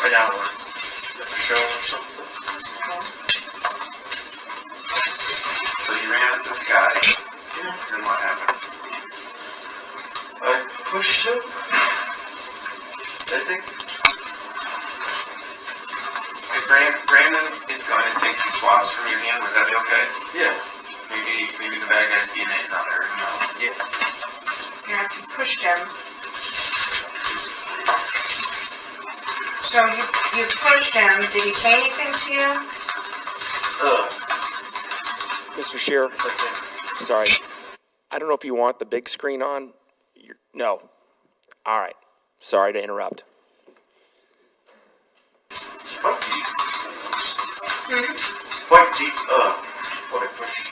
an hour. At the show or something. So you ran at this guy. Yeah. Then what happened? I pushed him. I think. If Brandon is going to take some swabs from your hand, would that be okay? Yeah. Maybe the bad guy's DNA is on there. No. Yeah. Yeah, you pushed him. So you pushed him. Did he say anything to you? Mr. Shearer, Okay. sorry. I don't know if you want the big screen on. No. All right. Sorry to interrupt. Quite deep. Quite deep. What I pushed.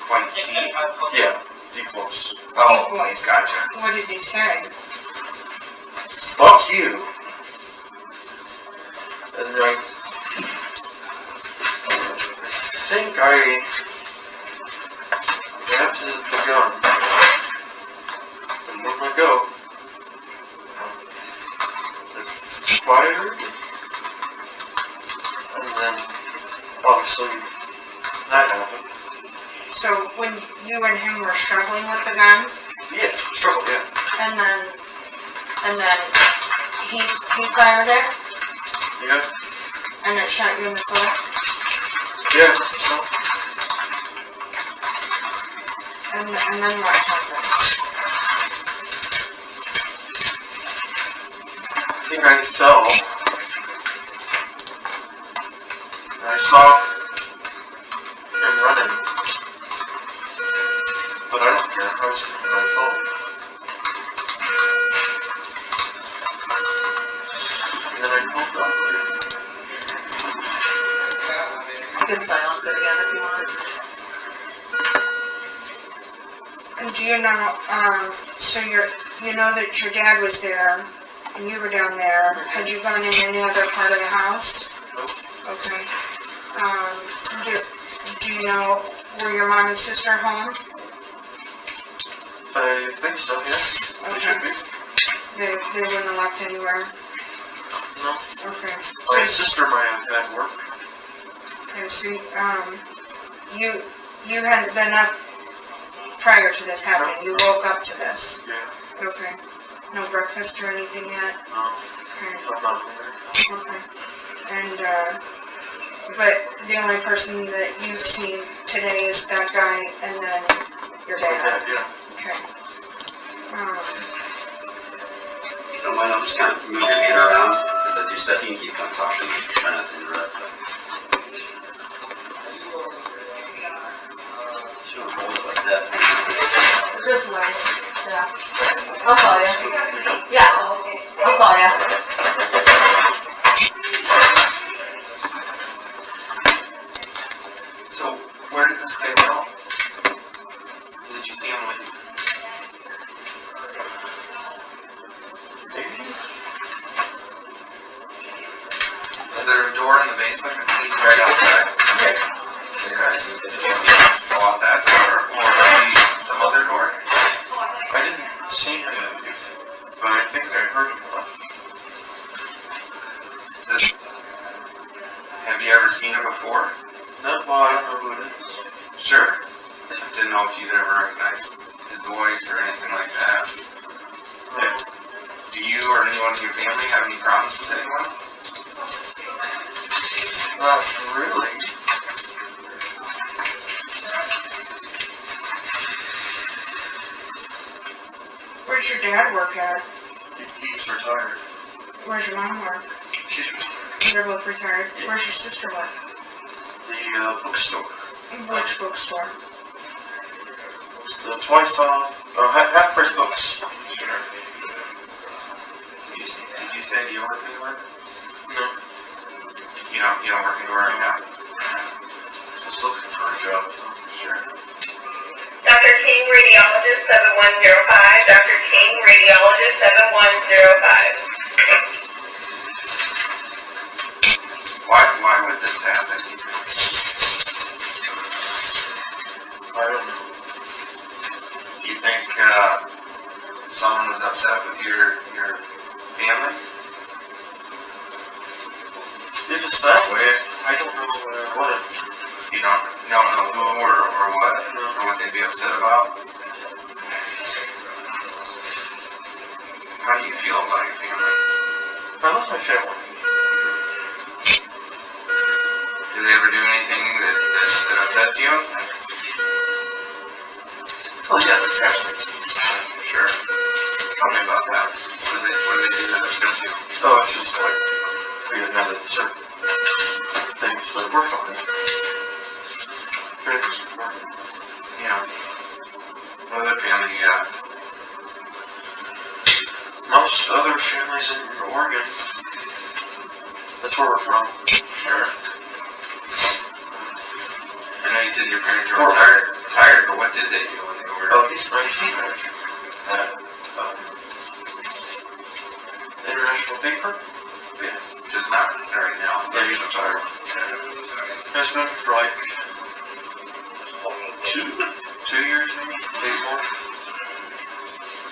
Quite deep. Yeah. Deep voice. Oh, Deep voice. gotcha. What did he say? Fuck you. And I think I grabbed the gun and let my go. I fired, and then obviously that happened. So when you and him were struggling with the gun, Yeah, struggle, yeah. and then he fired it, Yeah, and it shot you in the foot, yeah, so, and then what happened? I think I fell. And I saw him running. But I don't care, I was on my phone. And then I pulled up. You can silence it again if you want. And do you know, so you know that your dad was there, and you were down there. Had you gone in any other part of the house? Okay. Do you know, were your mom and sister home? I think so, yeah. They should be. They wouldn't have left anywhere? No. Okay. My sister might have had work. Okay, so, you hadn't been up prior to this happening, you woke up to this? Yeah. Okay. No breakfast or anything yet? No. Okay. I'm not hungry. Okay. And, but the only person that you've seen today is that guy and then your dad? Yeah. Okay. If you don't mind, I'll just kind of move your hand around as I do stuff. You can keep on talking. Try not to interrupt. Just want to hold it like that. This way. Yeah. I'll call you. Yeah. I'll call you. So, where did this guy go? Did you see him leave? Is there a door in the basement that leads right outside? Yeah. Okay. Did you see him go out that door, or maybe some other door? I didn't see him leave, but I think I heard him laugh. Have you ever seen him before? No, well, I don't know who it is. Sure. Didn't know if you'd ever recognize his voice or anything like that. Do you or anyone in your family have any problems with anyone? Not really. Where's your dad work at? He's retired. Where's your mom work? She's retired. They're both retired. Where's your sister work? The bookstore. Which bookstore? The twice off, half price books. Sure. Did you say you work anywhere? No, You don't work anywhere right now? just looking for a job. Sure. Dr. King, radiologist 7105. Dr. King, radiologist 7105. Why would this happen, you think? I don't know. You think someone was upset with your family? it's that way. I don't know what. You don't know who or what, or what they'd be upset about? How do you feel about your family? I love my family. Do they ever do anything that upsets you? Oh yeah, they're Catholic. Sure. Tell me about that. What do they do that upsets you? Oh, it's just like we didn't have certain things, but we're fine. Everything's fine. Yeah. What other family you got? Most other families in Oregon. That's where we're from. Sure. I know you said your parents were retired, but what did they do when they were? Oh, he's my team manager at International Paper. Yeah, just not right now. Yeah, he's retired. Has been for like 2 years, maybe more.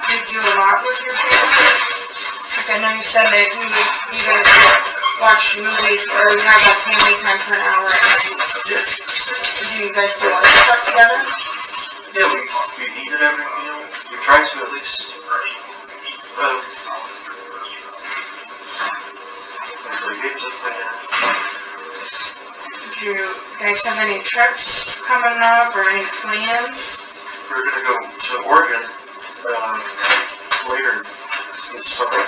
Do you do a lot with your family? Like I know you said that you guys watch movies or you have like family time for an hour. Yes. Do you guys do other stuff together? Yeah, we eat at every meal. We try to at least. Games up there. Do you guys have any trips coming up or any plans? We're gonna go to Oregon later this summer.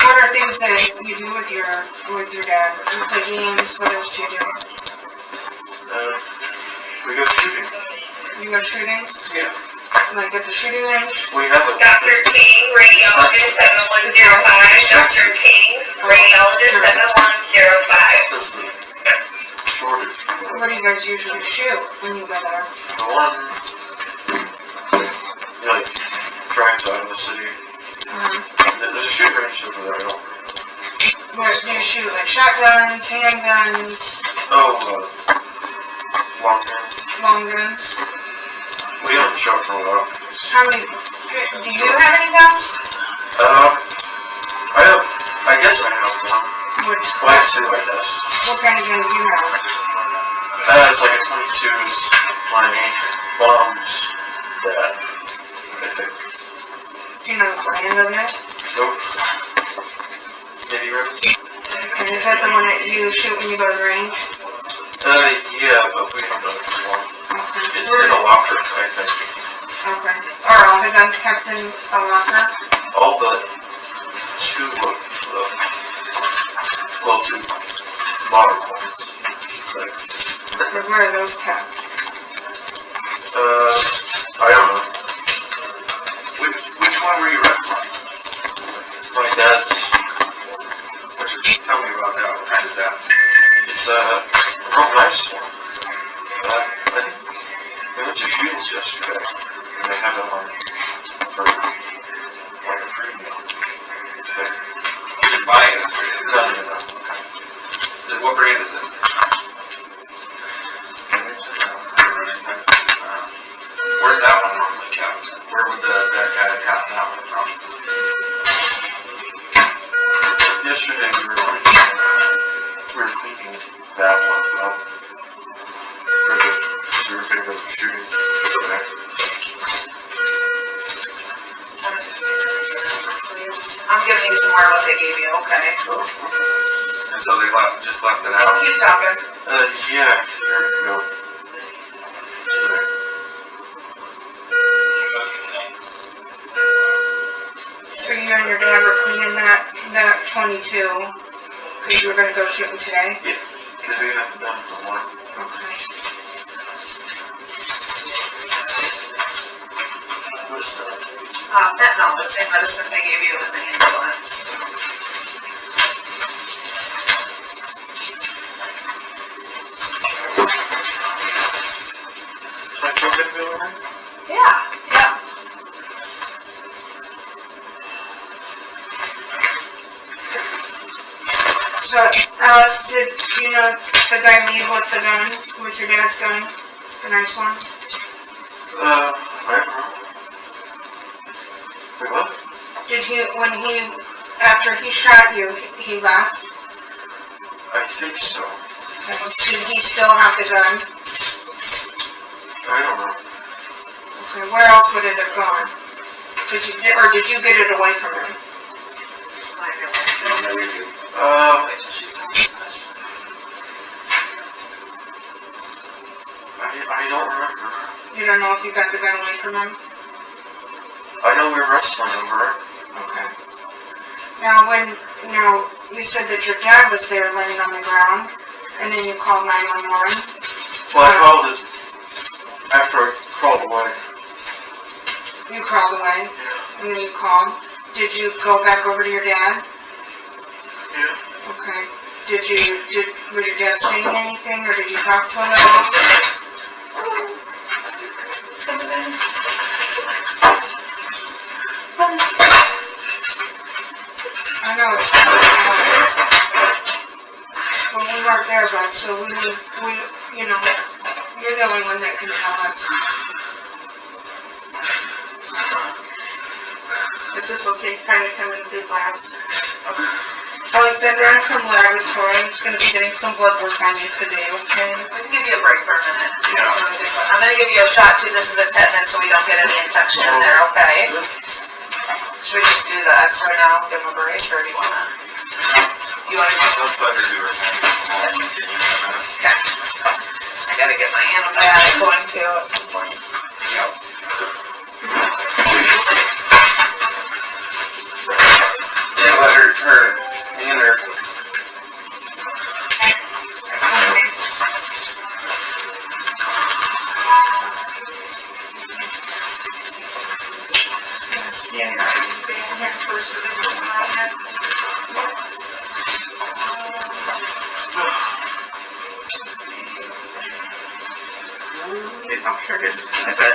What are things that you do with your dad? You play games. What else do you do? We go shooting. You go shooting? Yeah. Like at the shooting range? We have a. Dr. King, radiologist 7105. Dr. King, radiologist 7105. That's the shortage. What do you guys usually shoot when you go there? The one, you like drives out of the city. There's a shooting range over there. What do you shoot? Like shotguns, handguns, Long guns. long guns? We haven't shot for a while. How many? Do you have any guns? I guess I have one. What's Well, I have two, I guess. what kind of guns do you have? It's like a 22's plenty. Bombs. That. I think. Do you know the brand of it? Nope. Maybe Remington? And is that the one that you shoot when you go to the range? Yeah, but we don't know if it's one. Okay. It's in a locker, I think. Okay. Are all the guns kept in a locker? All but two of the, two modern ones. Where are those kept? I don't know. Which one were you wrestling? My dad's, Tell me about that. What kind is that? it's a real nice one. I think we went to Shields yesterday, and they have it on for like a premium thing. You should buy it. No. What brand is it? Where's that one normally kept? Where would that guy have gotten that one from? Yesterday we were cleaning the bathroom up because we were going to go shooting today. I'm giving you some more of what they gave you, okay? And so they just left it out? Keep talking. Yeah, here we go. Today. So you and your dad were cleaning that 22 because you were going to go shooting today? Yeah, because we haven't done it for one. Okay. What is that? Fentanyl, the same medicine they gave you in the ambulance. Is my kid going to be over here? Yeah. So, Alex, did you know the guy leave with the gun, with your dad's gun? The nice one? I don't know. Wait, what? Did he, when he after he shot you, he left? I think so. Did he still have the gun? I don't know. Okay, where else would it have gone? Did you get it away from him? I don't remember. You don't know if you got the gun away from him? I know we were wrestling over it. Okay. Now, you said that your dad was there laying on the ground, and then you called 911. Well, I called it after I crawled away. You crawled away, and then you called. Did you go back over to your dad? Yeah. Okay. Was your dad saying anything, or did you talk to him at all? I know it's well, we weren't there, bud, so we, you're the only one that can tell us. Is this okay? Kind of come in and do labs. Okay. Alexandra, I'm from laboratory. I'm just going to be getting some blood work on you today, okay? We can give you a break for a minute. Yeah. I'm gonna give you a shot too. This is a tetanus, so we don't get any infection in there, okay? Should we just do the X-ray now, give him a break, or do you wanna? That's better to do right now. I'll continue for a minute. Okay. I gotta get my antibiotic going too at some point. Yep. Yeah, let her hang in there. Yeah, you're not even being here first, so there's nothing wrong there. Oh, here it is. I bet.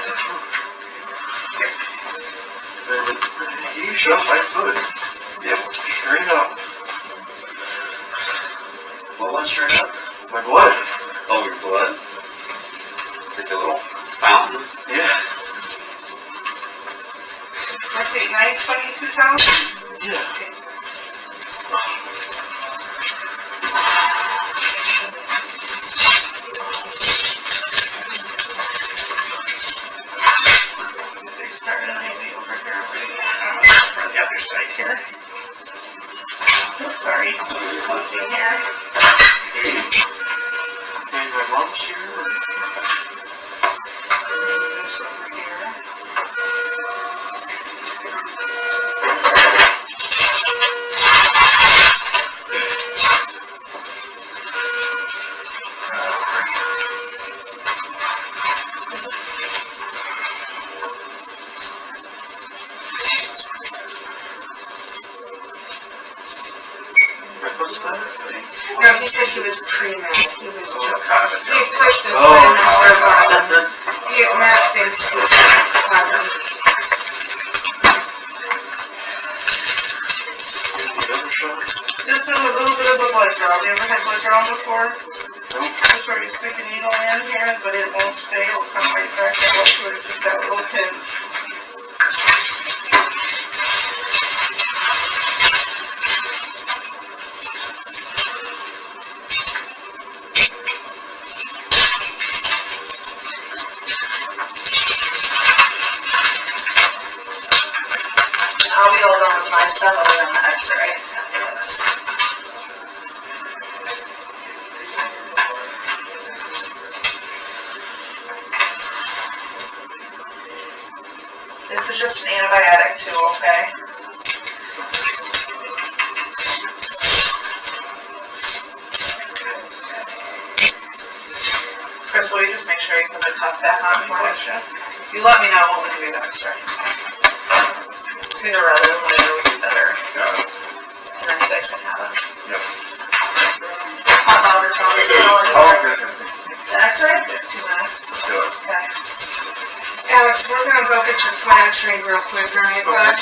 You shot my foot. Yep. Straight up. What went straight up? My blood. Oh, your blood? Like a little fountain? Yeah. I think 922,000? Yeah. They started an IV over here. On the other side here. Oops, sorry. Looking here. And my mom's here. This over here. My foot's bad. No, he said he was pre-med. He was joking. Kind of a He joke. pushed this Oh, in his circle. oh. Matt thinks he's clever. Another shot? Just a little bit of a blood draw. Have you ever had blood draw before? Nope. That's where you stick a needle in here, but it won't stay. It'll come right back out to it. Just that little pinch. I'll be all done with my stuff other than the X-ray after this. This is just an antibiotic too, okay? Chris, will you just make sure you put the cuff back on for me? You let me know when we can do the X-ray. Sooner rather than later would be better. Got it. And then you guys can have it. Yep. Pop out or tell me still in Oh, the okay. The X-ray? 2 minutes. Let's do it. Okay. Alex, we're gonna go get your foot x-rayed real quick, alright, bud?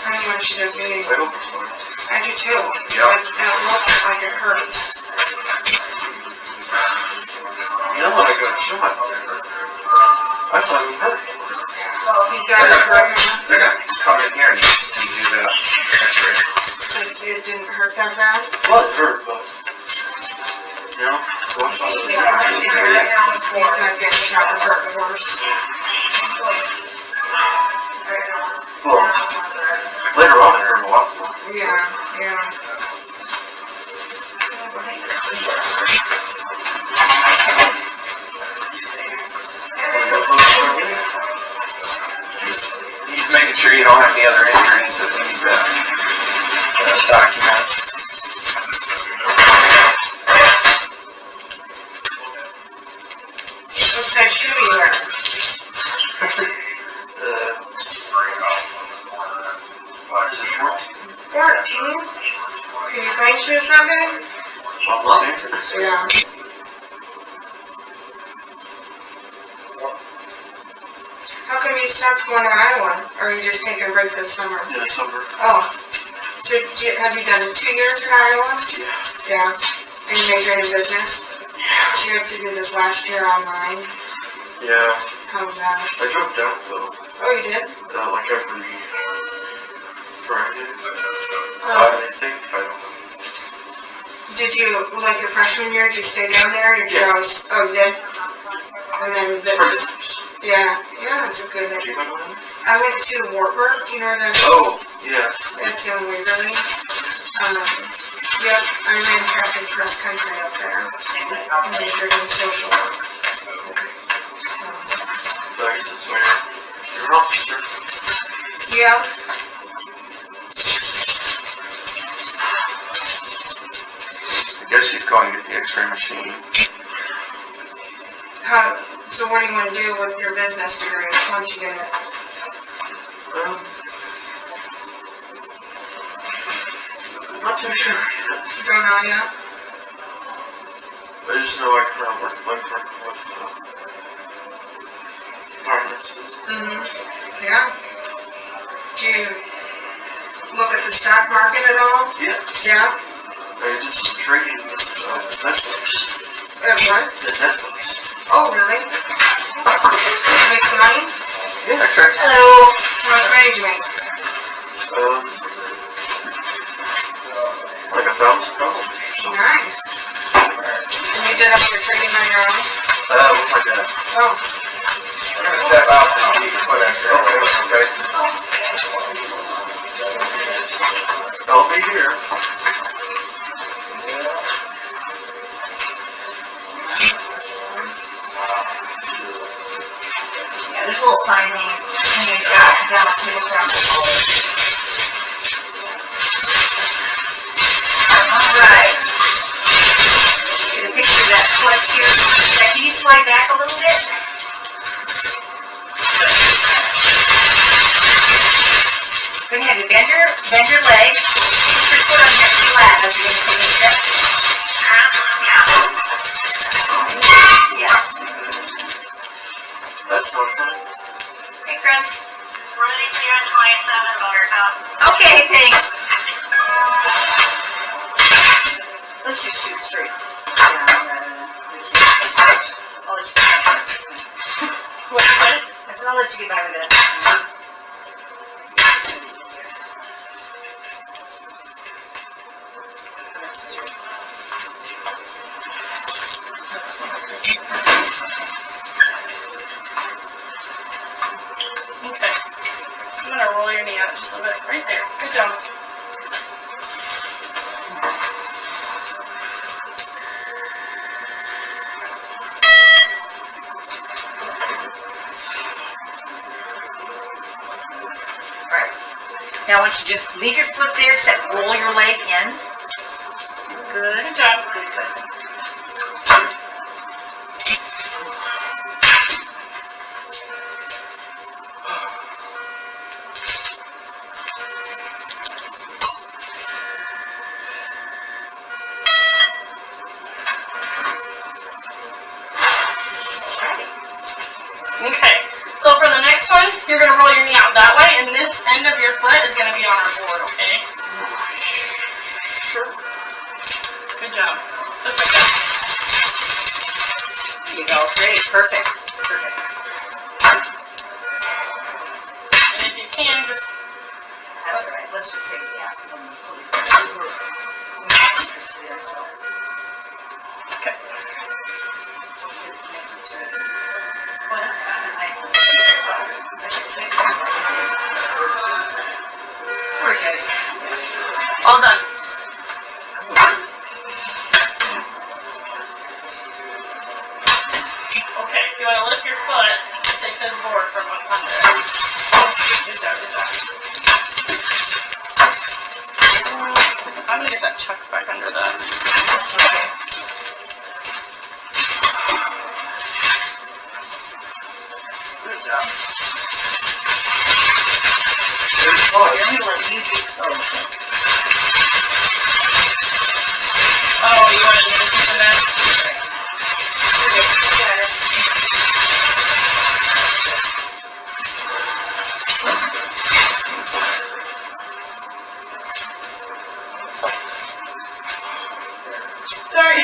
I don't want you to be. I hope it's fine. I do too. Yeah. But it looks like it hurts. You know when I got shot, I thought it hurt. You got it hurt now? They're gonna come in here and do that x-ray. It didn't hurt that bad? Well, it hurt, but, you know, watch all the You're not getting shot or hurt worse. Well, later on it hurt a lot more. Yeah. He's making sure you don't have any other injuries that we need to document. What size shoe do you wear? What is it, 14? 14? Can you find shoes that big? I'm loving it. Yeah. How come you stopped going to Iowa? Or are you just taking a break for the summer? Yeah, it's over. Oh. So have you done 2 years in Iowa? Yeah. And you majored in business? Yeah. You have to do this last year online? Yeah. How was that? I dropped out though. Oh, you did? Like every Friday. Oh. I think, I don't know. Did you, like your freshman year, did you stay down there? Or did you always, oh, you did? And then, yeah, it's a good, Did you go to one? I went to Wartburg, you know where that is? Oh, yeah. That's in Waverly. Yep, I ran track and cross country up there. And majored in social work. So I guess that's where you're an officer. Yeah. I guess she's going to get the x-ray machine. So what do you want to do with your business degree once you get it? Not too sure. Don't know yet? I just know I kind of like working with finances. Yeah. Do you look at the stock market at all? Yeah. Yeah? I did some trading with Netflix. What? The Netflix. Oh, really? Make some money? Yeah, okay. Hello. How much money did you make? Like $1,000 or something. Nice. And you did all your trading on your own? With my dad. Oh. I'm going to step out and you can put x-ray. Okay. I'll be here. Yeah, there's a little sign hanging down the table across the hallway. Alright. Get a picture of that foot here. Now, can you slide back a little bit? Go ahead and bend your leg. Put your foot on your flat as you're going to take a step. Yes. That's not fun. Hey, Chris. Running 227 motor top. Okay, thanks. Let's just shoot straight down rather than. I'll let you get by with this one. What? I said I'll let you get by with it. Okay. I'm gonna roll your knee out just a little bit. Right there. Good job. Alright. Now I want you to just leave your foot there except roll your leg in. Good. Good job. Good, good. Okay. So for the next one, you're gonna roll your knee out that way, and this end of your foot is gonna be on our board, okay? Sure. Good job. Just like that. There you go. Great. Perfect. Perfect. And if you can, just That's all right, let's just take the app from the police. We're not interested in, so. Okay. What? Nice. I should take that. We're good. All done. Okay, if you want to lift your foot, take this board from under. Good job, good job. I'm gonna get that chucks back under that. Okay. Good job. Oh, you're gonna let you expose it. Oh, you want to do this in that? Sorry.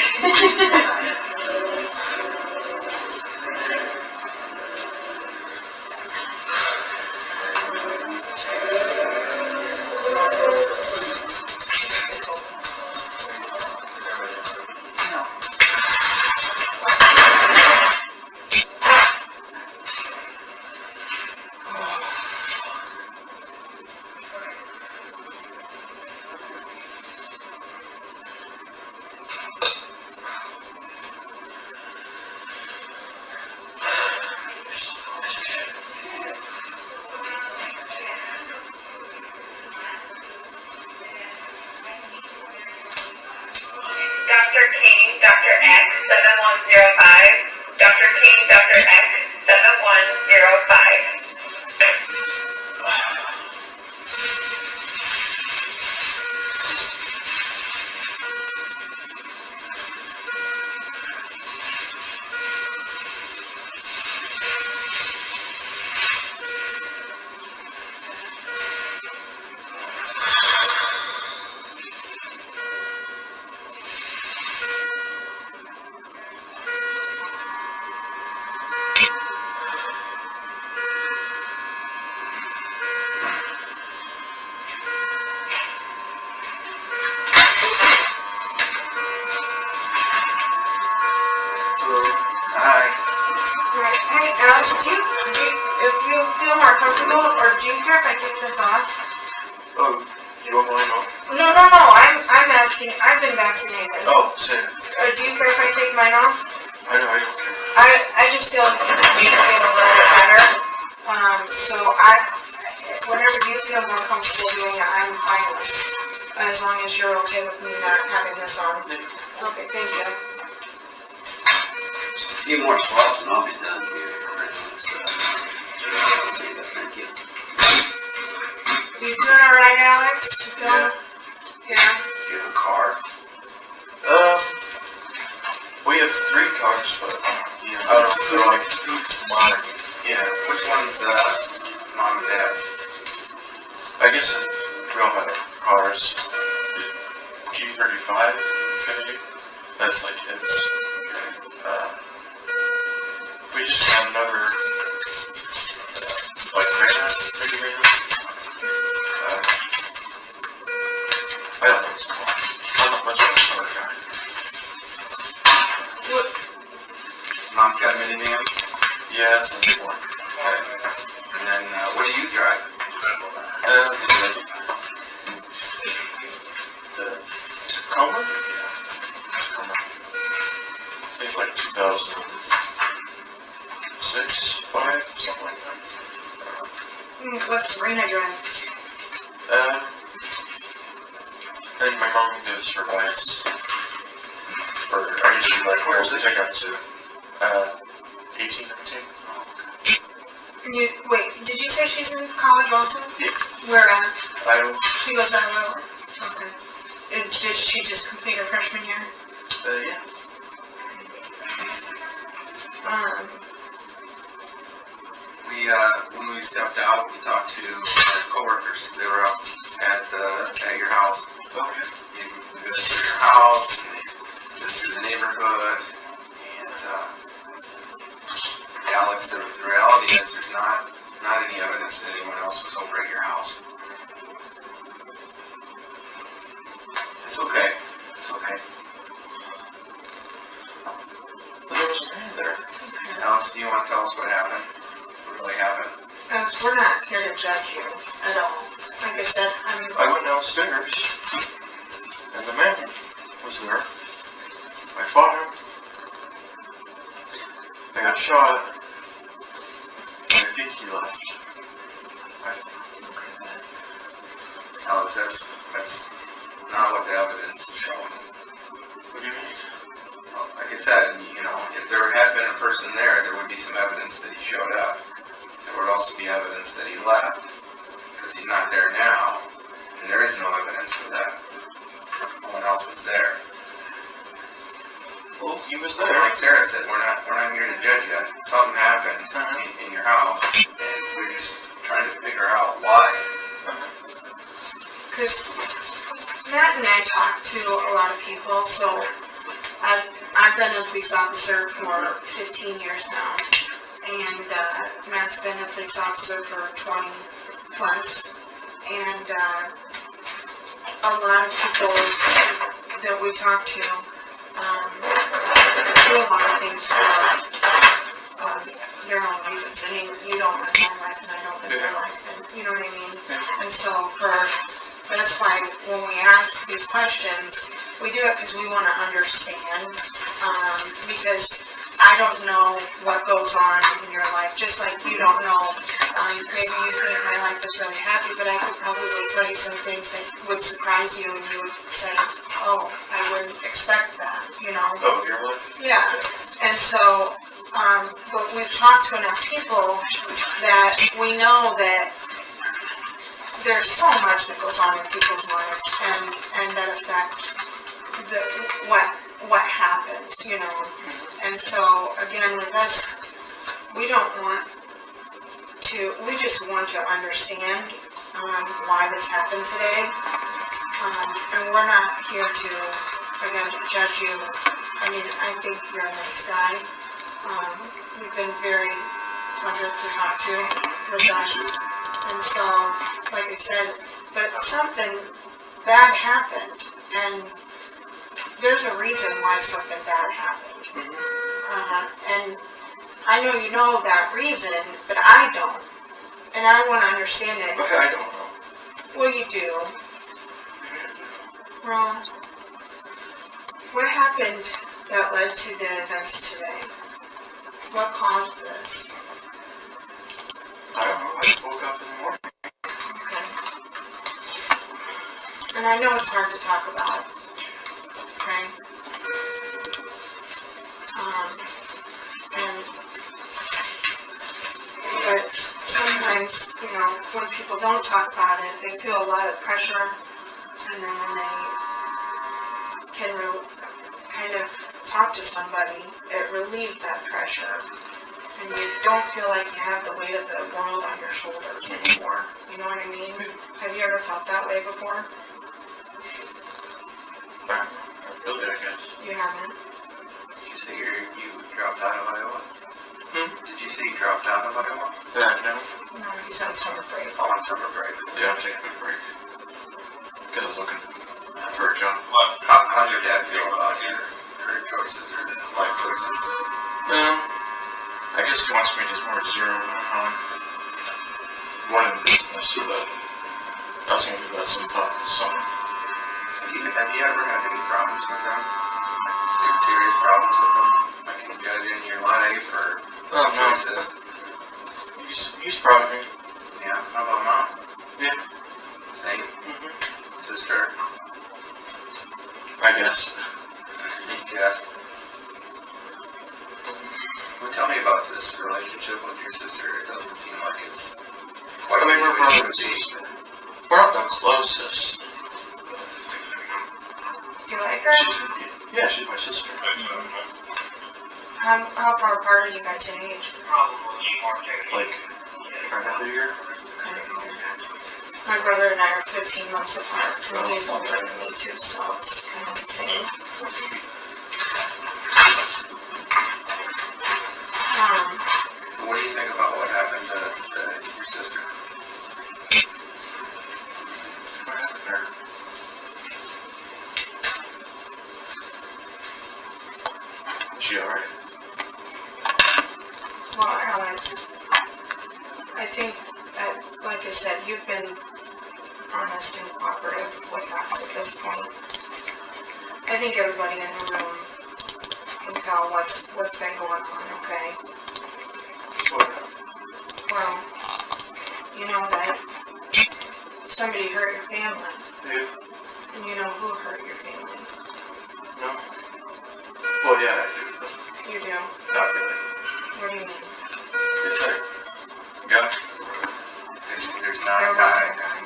No. Dr. King, Dr. X, 7105. Dr. King, Dr. X, 7105. Hi. Right. Hey, Alex, if you feel more comfortable, or do you care if I take this off? Oh, you want mine off? No. I'm asking. I've been vaccinated. Oh, same. Do you care if I take mine off? I know, I don't care. I just feel like it makes me feel a little bit better. Whenever you feel more comfortable doing it, I'm fine with it. As long as you're okay with me not having this on. Okay, thank you. A few more swabs and I'll be done here. So, thank you. You doing alright, Alex? You feel? Yeah. Do you have a car? We have 3 cars, but Yeah. I don't know if they're like mine. Yeah. Which one's mom and dad's? I guess if we all had cars, the G35 Infinity, that's like his. We just got another, like maybe Rana. I don't know what's called. I'm not much of a car guy. Mom's got a minivan. Yeah, that's a big one. Okay. And then what do you drive? The Tacoma? Yeah, Tacoma. I think it's like 2006, 5, something like that. What's Sabrina doing? I think my mom goes for bites. Or I guess she like wears the pickup too. 18, 19. Wait, did you say she's in college also? Yeah. Where at? Iowa. She goes that way. Okay. Did she just complete her freshman year? Yeah. When we stepped out, we talked to our coworkers. They were up at your house. Okay. We went to your house, and we went through the neighborhood, and Alex, the reality is there's not any evidence that anyone else was over at your house. we're not here to judge you at all. Like I said, I went downstairs, and the man was there. I fought him. I got shot, and I think he left. Alex, that's not what the evidence is showing. What do you mean? Well, like I said, if there had been a person there would be some evidence that he showed up. There would also be evidence that he left, because he's not there now, and there is no evidence for that. No one else was there. Well, he was there. Like Sarah said, we're not here to judge you. Something happened in your house, and we're just trying to figure out why. because Matt and I talk to a lot of people, so I've been a police officer for 15 years now, and Matt's been a police officer for 20 plus, and a lot of people that we talk to do a lot of things for their own reasons. I mean, you don't live my life and I don't live your life, and you know what I mean? And so that's why when we ask these questions, we do it because we want to understand, because I don't know what goes on in your life, just like you don't know. Maybe you think my life is really happy, but I could probably tell you some things that would surprise you, and you would say, oh, I wouldn't expect that, Oh, your life? Yeah. And so, but we've talked to enough people that we know that there's so much that goes on in people's lives, and that affect what happens, And so, again, with us, we just want to understand why this happened today. And we're not here to, again, judge you. I mean, I think you're a nice guy. You've been very pleasant to talk to with us. And so, like I said, but something bad happened, and there's a reason why something bad happened. And I know you know that reason, but I don't. And I want to understand it. Okay, I don't know. Well, you do. Well, what happened that led to the events today? What caused this? I don't know. I just woke up in the morning. Okay. And I know it's hard to talk about. Okay? But sometimes, when people don't talk about it, they feel a lot of pressure, and then when they can kind of talk to somebody, it relieves that pressure, and you don't feel like you have the weight of the world on your shoulders anymore. You know what I mean? Have you ever felt that way before? I feel good, I guess. You haven't? Did you say you dropped out of Iowa? Did you say you dropped out of Iowa? Yeah, no. No, he's on summer break. Oh, on summer break. Yeah, I'm taking a break. Because I was looking for a job. How's your dad feel about your choices or life choices? I guess he wants me to more zero on running the business, but I was going to give that some thought this summer. Have you ever had any problems with them? Like serious problems with them? Like any judging your life or choices? He's proud of me. Yeah, how about mom? Yeah. Same? Sister? I guess. Yes. Well, tell me about this relationship with your sister. It doesn't seem like it's quite we're what it brothers. would be. We're not the closest. Do you like her? Yeah, she's my sister. How far apart are you guys in age? Like, another year? My brother and I are 15 months apart, and he's older than me too, so it's kind of the same. So what do you think about what happened to your sister? What happened there? Is she alright? Well, Alex, I think said, you've been honest and cooperative with us at this point. I think everybody in the room can tell what's been going on, okay? Well, you know that somebody hurt your family. Yeah. And you know who hurt your family. No. Well, yeah, I do. But You do. not really. What do you mean? It's like, yeah. There's not There a was guy a guy.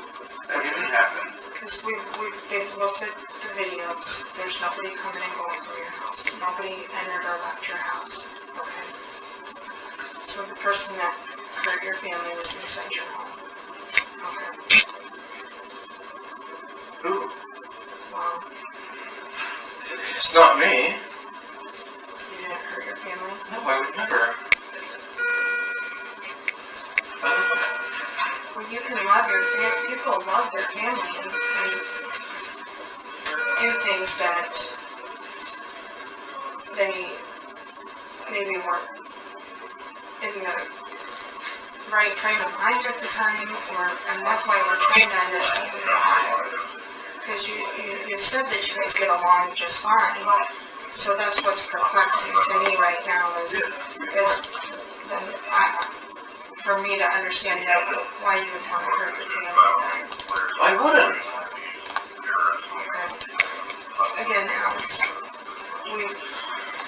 that didn't happen. Because they've looked at the videos. There's nobody coming and going from your house. Nobody entered or left your house. Okay. So the person that hurt your family was inside your home. Okay. Who? Well, It's not me. you didn't hurt your family. No, I would never. Well, you can love your family. People love their family and do things that they maybe weren't in the right frame of mind at the time, and that's why we're trying to understand why. Because you said that you guys get along just fine, so that's what's perplexing to me right now is for me to understand why you would want to hurt your family. I wouldn't. Okay. Again, Alex,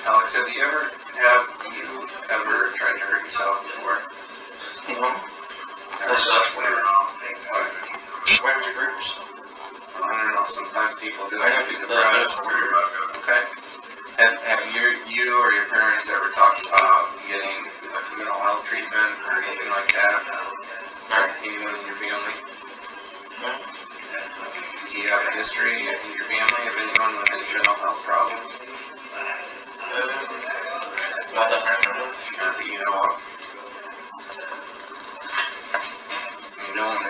Alex, have you ever tried to hurt yourself before? No. That's weird. What? Why would you hurt yourself? I don't know, sometimes people do. I know people do that. That's weird. Okay. Have you or your parents ever talked about getting like mental health treatment or anything like that? Anyone in your family? No. Do you have a history in your family of anyone with any mental health problems? Not that I know. Not that you know of.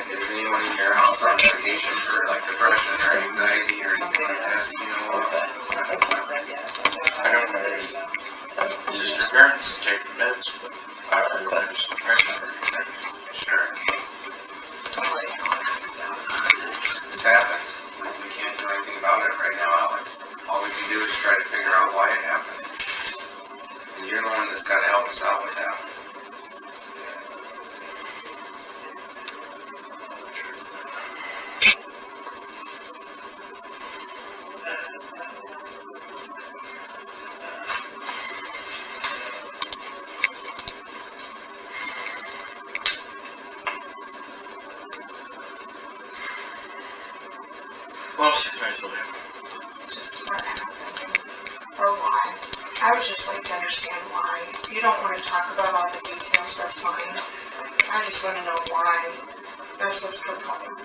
Is anyone in your house on medication for like depression or anxiety or anything like that? You know of? I know my sister's parents take meds, but I don't know if it's depression or anything. Sure. This happened. We can't do anything about it right now, Alex. All we can do is try to figure out why it happened. And you're the one that's got to help us out with that. What else can I tell you? just what happened or why. I would just like to understand why. If you don't want to talk about all the details, that's fine. I just want to know why. That's what's propelling.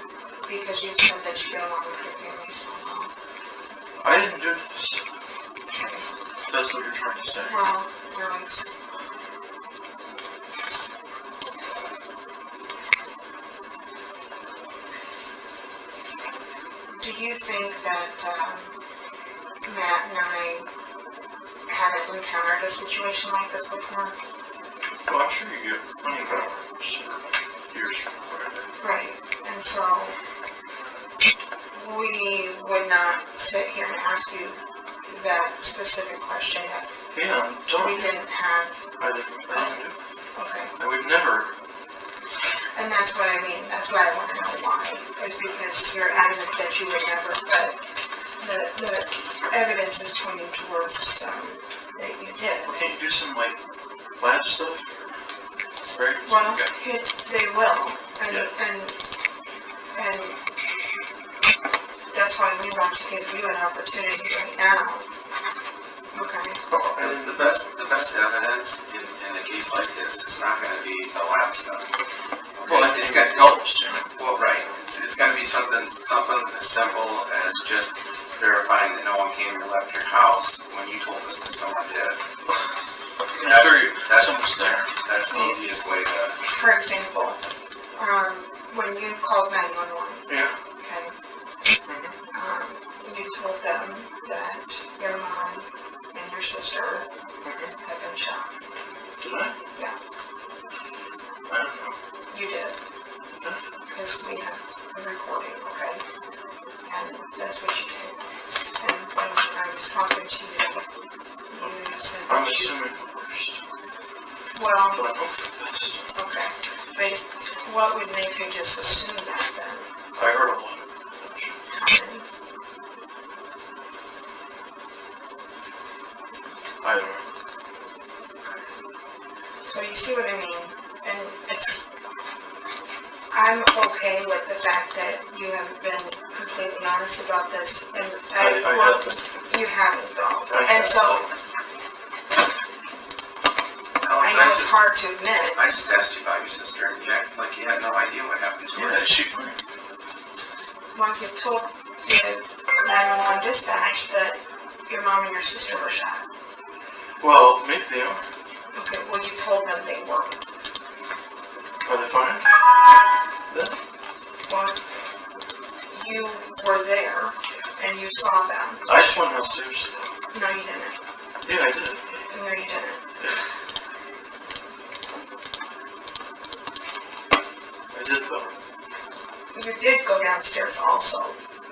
Because you said that you get along with your family so well. I didn't do this. That's what you're trying to say. Well, Alex. Do you think that Matt and I haven't encountered a situation like this before? Well, I'm sure you get plenty of hours or years or whatever. Right. And so we would not sit here and ask you that specific question if Yeah, I'm telling we you. didn't have. I didn't do. Okay. I would never. And that's what I mean. That's why I want to know why. Is because you're adamant that you would never, but the evidence is pointing towards that you did. Well, can't you do some like lab stuff? Right? Well, Okay. they will, and Yeah. and that's why we want to give you an opportunity right now. Okay. And the best evidence in a case like this is not going to be the lab stuff. Well, I think that helps. Well, right. It's going to be something as simple as just verifying that no one came or left your house when you told us that someone did. I'm sure someone's there. That's the easiest way to. For example, when you called 911, Yeah. okay, you told them that your mom and your sister had been shot. Did I? Yeah, I don't know. you did. Because Well, but I hope for the best. okay, but what would make you just assume that then? I heard a lot. How many? I don't know. So you see what I mean? And I'm okay with the fact that you haven't been completely honest about this, and I well, haven't. you haven't though. I And so, I know it's hard to admit. I just asked you about your sister, and you acted like you had no idea what happened to her. Yeah, is she fine? Well, you told the 911 dispatch that your mom and your sister were shot. Well, maybe they are. Okay, well, you told them they were. Are they fine? Then? Well, you were there, and you saw them. I just went downstairs. No, you didn't. Yeah, I did. No, you didn't. I did though. You did go downstairs also.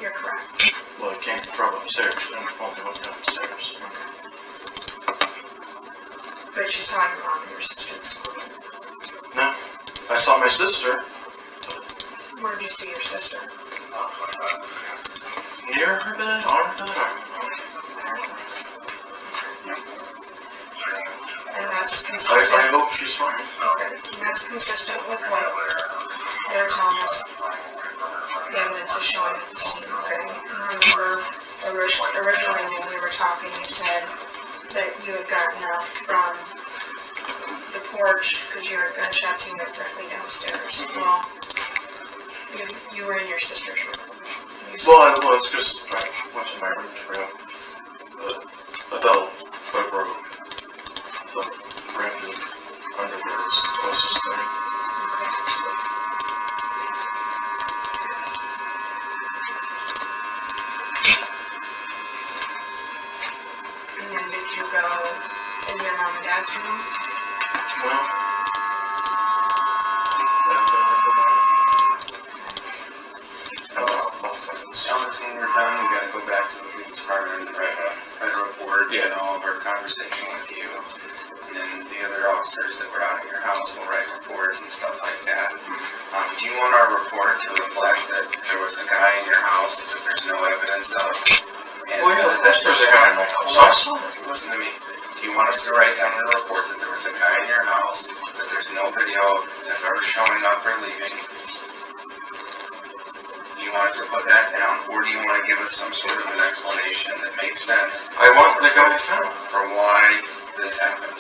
You're correct. Well, I came from upstairs. I only went downstairs. But you saw your mom and your sister this morning. No. I saw my sister Where did you see your sister? near her bed, on her bed. I don't know. And that's I consistent. hope she's fine. Okay. And that's consistent with what they're telling us. The evidence is showing at the scene, okay? Remember, originally when we were talking, you said that you had gotten up from the porch because you heard gunshots and you went directly downstairs. Well, you were in your sister's room. Well, I was because I went to my room to grab a belt, a rope. So, grabbed the underwear is the closest thing. And then did you go in your mom and dad's room? Well, Alex, when we're done, we gotta go back to the police department and write a report, you know, of our conversation with you. And then the other officers that were out in your house will write reports and stuff like that. Do you want our report to reflect that there was a guy in your house that there's no evidence of? And well, yeah, of course there's a guy in my house. I saw him. Listen to me. Do you want us to write down in the report that there was a guy in your house, that there's no video of him ever showing up or leaving? Do you want us to put that down, or do you want to give us some sort of an explanation that makes sense I want the guy found. for why this happened?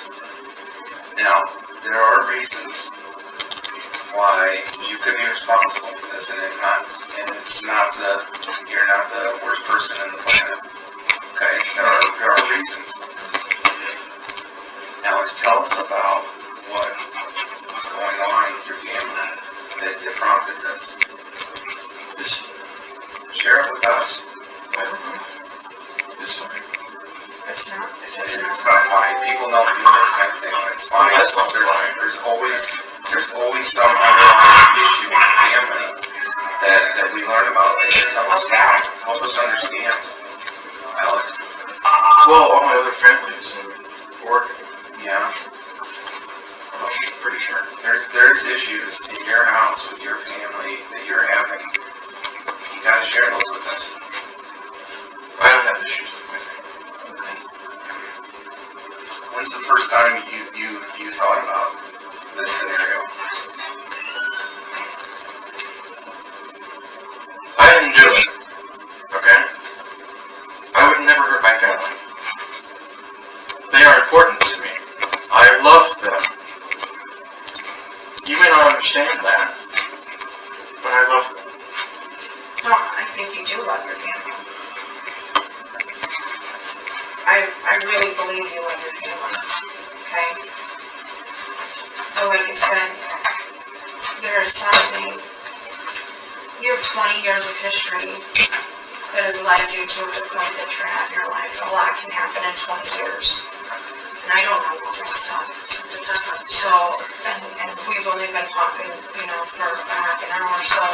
Now, there are reasons why you could be responsible for this, and it's not you're not the worst person in the planet. Okay, there are reasons. Alex, tell us about what was going on with your family that prompted this. Share it with us. I don't know. It's fine. It's not. It's not fine. People don't do this kind of thing. It's fine. Well, that's not fine. There's always some underlying issue in the family that we learn about later. Tell us now. Help us understand, Alex. Well, all my other families in Oregon. Yeah. I'm pretty sure. There's issues in your house with your family that you're having. You gotta share those with us. I don't have issues with my family. Okay. When's the first time you thought about this scenario? I didn't do it. Okay? I would never hurt my family. They are important to me. I love them. You may not understand that, but I love them. No, I think you do love your family. I really believe you love your family. Okay? But like I said, there is something. You have 20 years of history that has led you to the point that you're at in your life. A lot can happen in 20 years. And I don't know all that stuff. So, and we've only been talking, for a half an hour. So,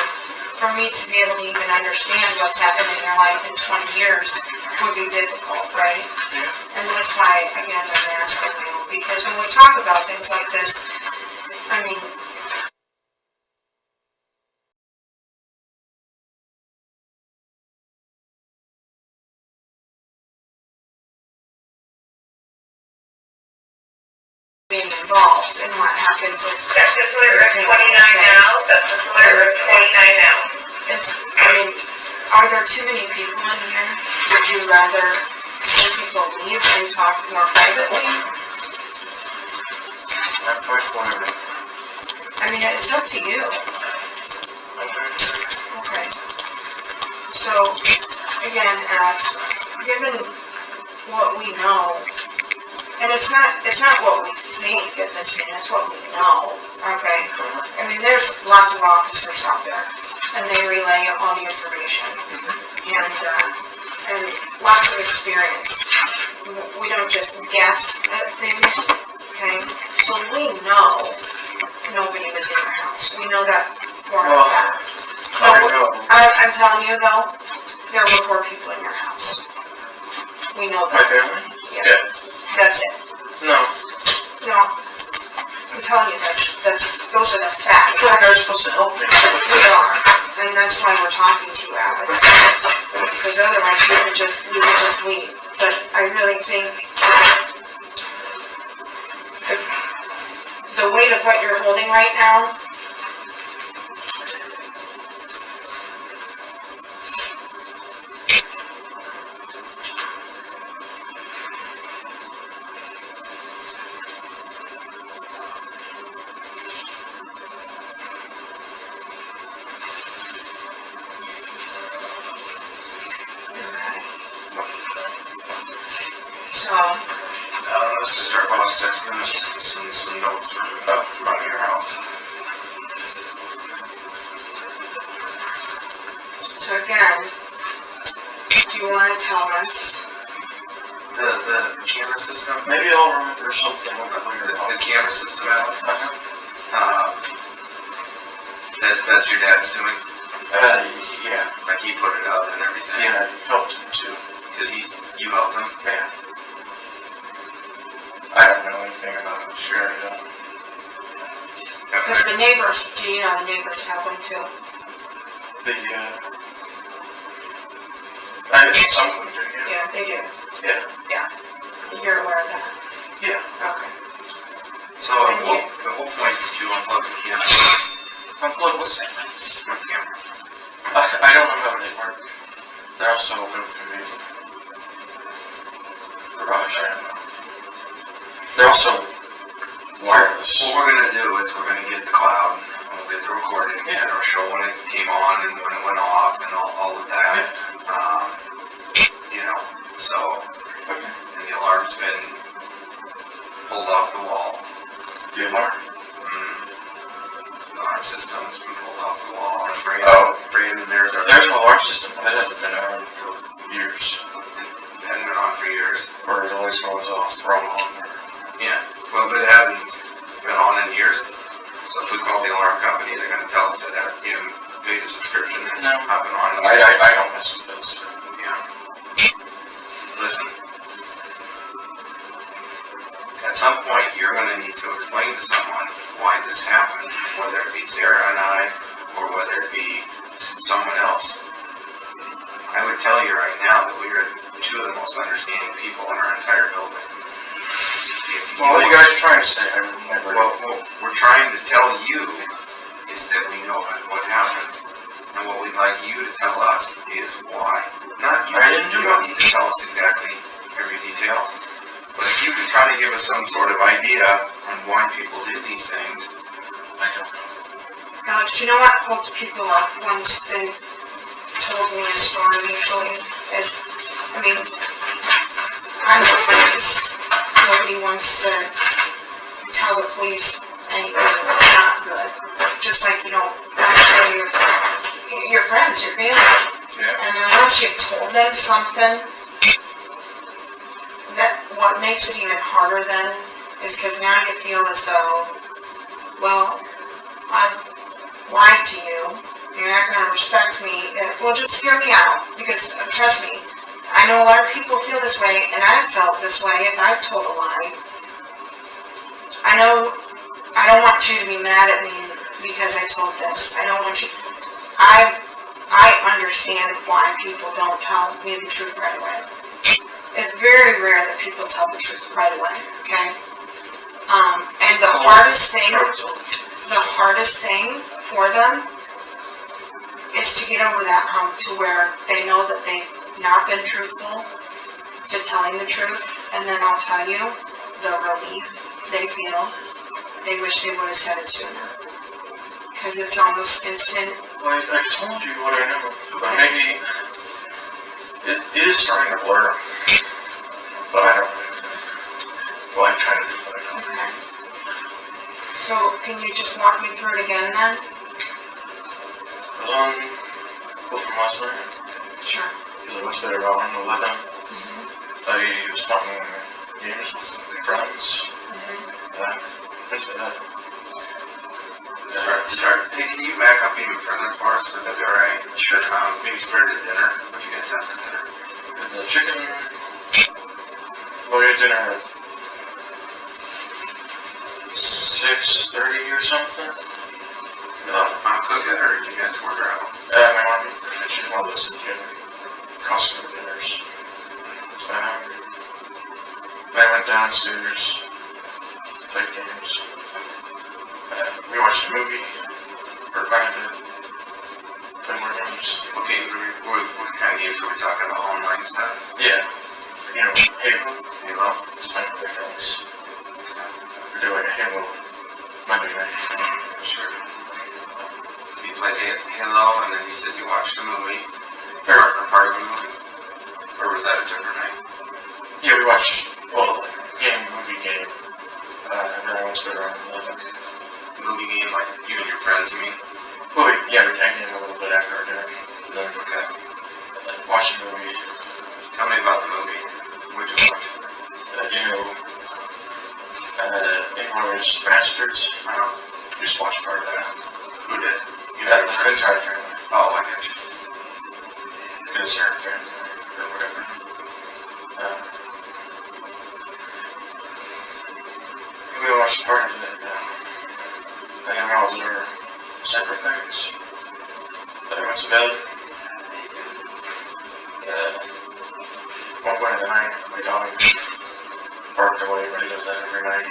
for me to be able to even understand what's happened in your life in 20 years would be difficult, right? And that's why, again, I'm asking you because when we talk about things like this, I mean, being involved in what happened with. That's just Lyric 29 now, that's just Lyric 29 now. I mean, are there too many people in here? Would you rather see people leave and talk more privately? I'm fine for whatever. I mean, it's up to you. Okay. So, again, given what we know, and it's not what we think at this scene, it's what we know, okay? I mean, there's lots of officers out there, and they relay all the information, and lots of experience. We don't just guess at things, okay? So we know nobody was in your house. We know that for a fact. I'm telling you though, there were 4 people in your house. We know My that. family? Yeah. That's it. No. No. I'm telling you, those are the facts. I thought you guys were supposed to help me. We are, and that's why we're talking to you, Alex. Because otherwise you could just leave. But I really think the weight of what you're holding right now. It's just our boss texting us some notes from your house. So again, do you want to tell us? The camera system? Maybe I'll remember something later. The camera system, Alex? That's your dad's doing? Yeah. Like he put it up and everything? Yeah, I helped him too. Because you helped him? Yeah. I don't know anything about it. Sure, I don't. Because the neighbors, do you know the neighbors have one too? Some of them do, yeah. Yeah, they do. Yeah. Yeah. You're aware of that? Yeah. Okay. So at what point did you unplug the camera? Unplug what's that? What camera? I don't know how they work. They're also open for me. Garage, I don't know. They're also wireless. What we're going to do is we're going to get the cloud, and we'll get the recordings, and it'll show when it came on and when it went off and all of that. So, and the alarm's been pulled off the wall. The alarm? The alarm system's been pulled off the wall. And Brandon, there's an alarm system. That hasn't been on for years. It hadn't been on for years. Or it always goes off wrong. Yeah, well, but it hasn't been on in years. So if we call the alarm company, they're going to tell us that you paid a subscription and it's up and on. I don't mess with those. Yeah. Listen. At some point, you're going to need to explain to someone why this happened, whether it be Sarah and I, or whether it be someone else. I would tell you right now that we are 2 of the most understanding people in our entire building. Well, what are you guys trying to say? I remember. Well, what we're trying to tell you is that we know what happened. And what we'd like you to tell us is why. Not you. You don't need to tell us exactly every detail. But if you could try to give us some sort of idea on why people did these things. I don't know. Alex, you know what holds people up once they've told me a story usually is, I mean, I'm the police. Nobody wants to tell the police anything that's not good. Just like you don't want to tell your friends, your family. Yeah. And then once you've told them something, that what makes it even harder then is because now you feel as though, well, I've lied to you. You're not going to respect me. Well, just hear me out, because trust me, I know a lot of people feel this way, and I've felt this way if I've told a lie. I know, I don't want you to be mad at me because I told this. I don't want you, I understand why people don't tell me the truth right away. It's very rare that people tell the truth right away, okay? And the hardest thing for them is to get over that hump to where they know that they've not been truthful to telling the truth, and then I'll tell you the relief they feel. They wish they would have said it sooner. Because it's almost instant. Well, I told you what I know, but maybe it is starting to blur. But I don't. Well, I kind of do, but I don't. Okay. So, can you just walk me through it again then? I was on both from last night. Sure. Because I went to bed around 11. I was playing games with friends. And I went to bed. Hey, can you back up even further for us? Would that be alright? Sure. Maybe start at dinner. What you guys have for dinner? The chicken. Well, we had dinner at 6:30 or something. Cooking, or did you guys order out? My mom, she's one of those customer dinners. I went downstairs, played games. We watched a movie, or kind of played more games. Okay, what kind of games are we talking about? Online stuff? Yeah. You know, Halo. It's my friends. We're doing a Halo Monday night. Sure. So you played Halo, and then you said you watched a movie, or part of a movie, or was that a different night? Yeah, we watched, movie game. And then I went to bed around 11. Movie game, like you and your friends, you mean? Well, yeah, we tagged in a little bit after our dinner. Then, Okay. watched the movie. Tell me about the movie. What'd you watch? Inglourious Bastards. Uh-huh. Just watched part of that. Who did? You Yeah, had a the friend? entire family. Oh, I get you. Because they're a family, or whatever. We watched part of it. And then we all did our separate things. Then I went to bed. One point in the night, my dog barked away, but he does that every night.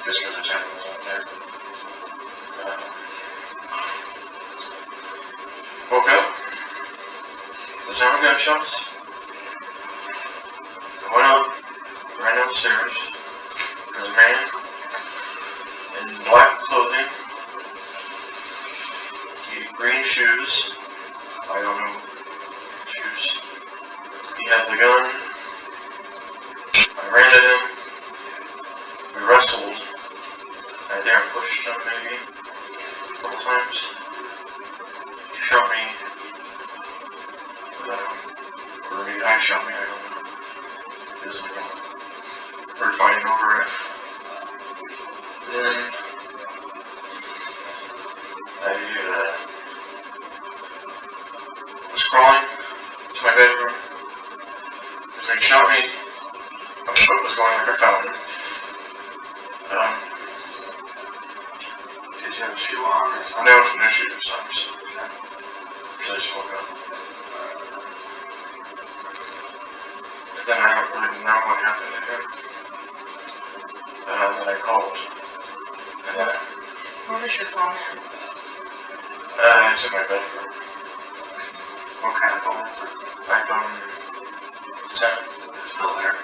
Just because the channel was out there. Woke up. The sound gun shots. I went up, ran upstairs. There was a man in black clothing. He had green shoes. I don't know shoes. He had the gun. I ran at him. We wrestled. I think I pushed him maybe a couple times. He shot me. Or maybe I shot me, I don't know. Because we're fighting over it. Then I was crawling to my bedroom. So he shot me. My foot was going like a fountain. Did you have a shoe on or something? No shoes or socks. Because I just woke up. But then I don't really know what happened to him. Then I called. And then Where was your phone at? it's in my bedroom. What kind of phone is it? iPhone 10. Is it still there?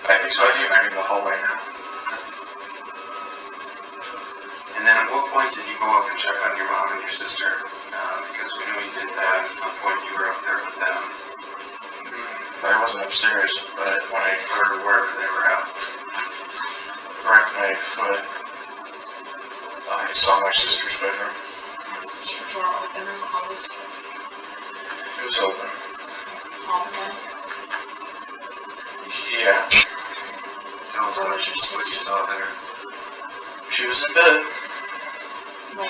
I think so. I think I'm in the hallway now. And then at what point did you go up and check on your mom and your sister? Because we knew you did that. At some point you were up there with them. I wasn't upstairs, but when I heard Wherever they were at. wrecked my foot, I saw my sister's bedroom. Was your door open or closed? It was open. All the way? Yeah. Tell us what you saw there. She was in bed. Like,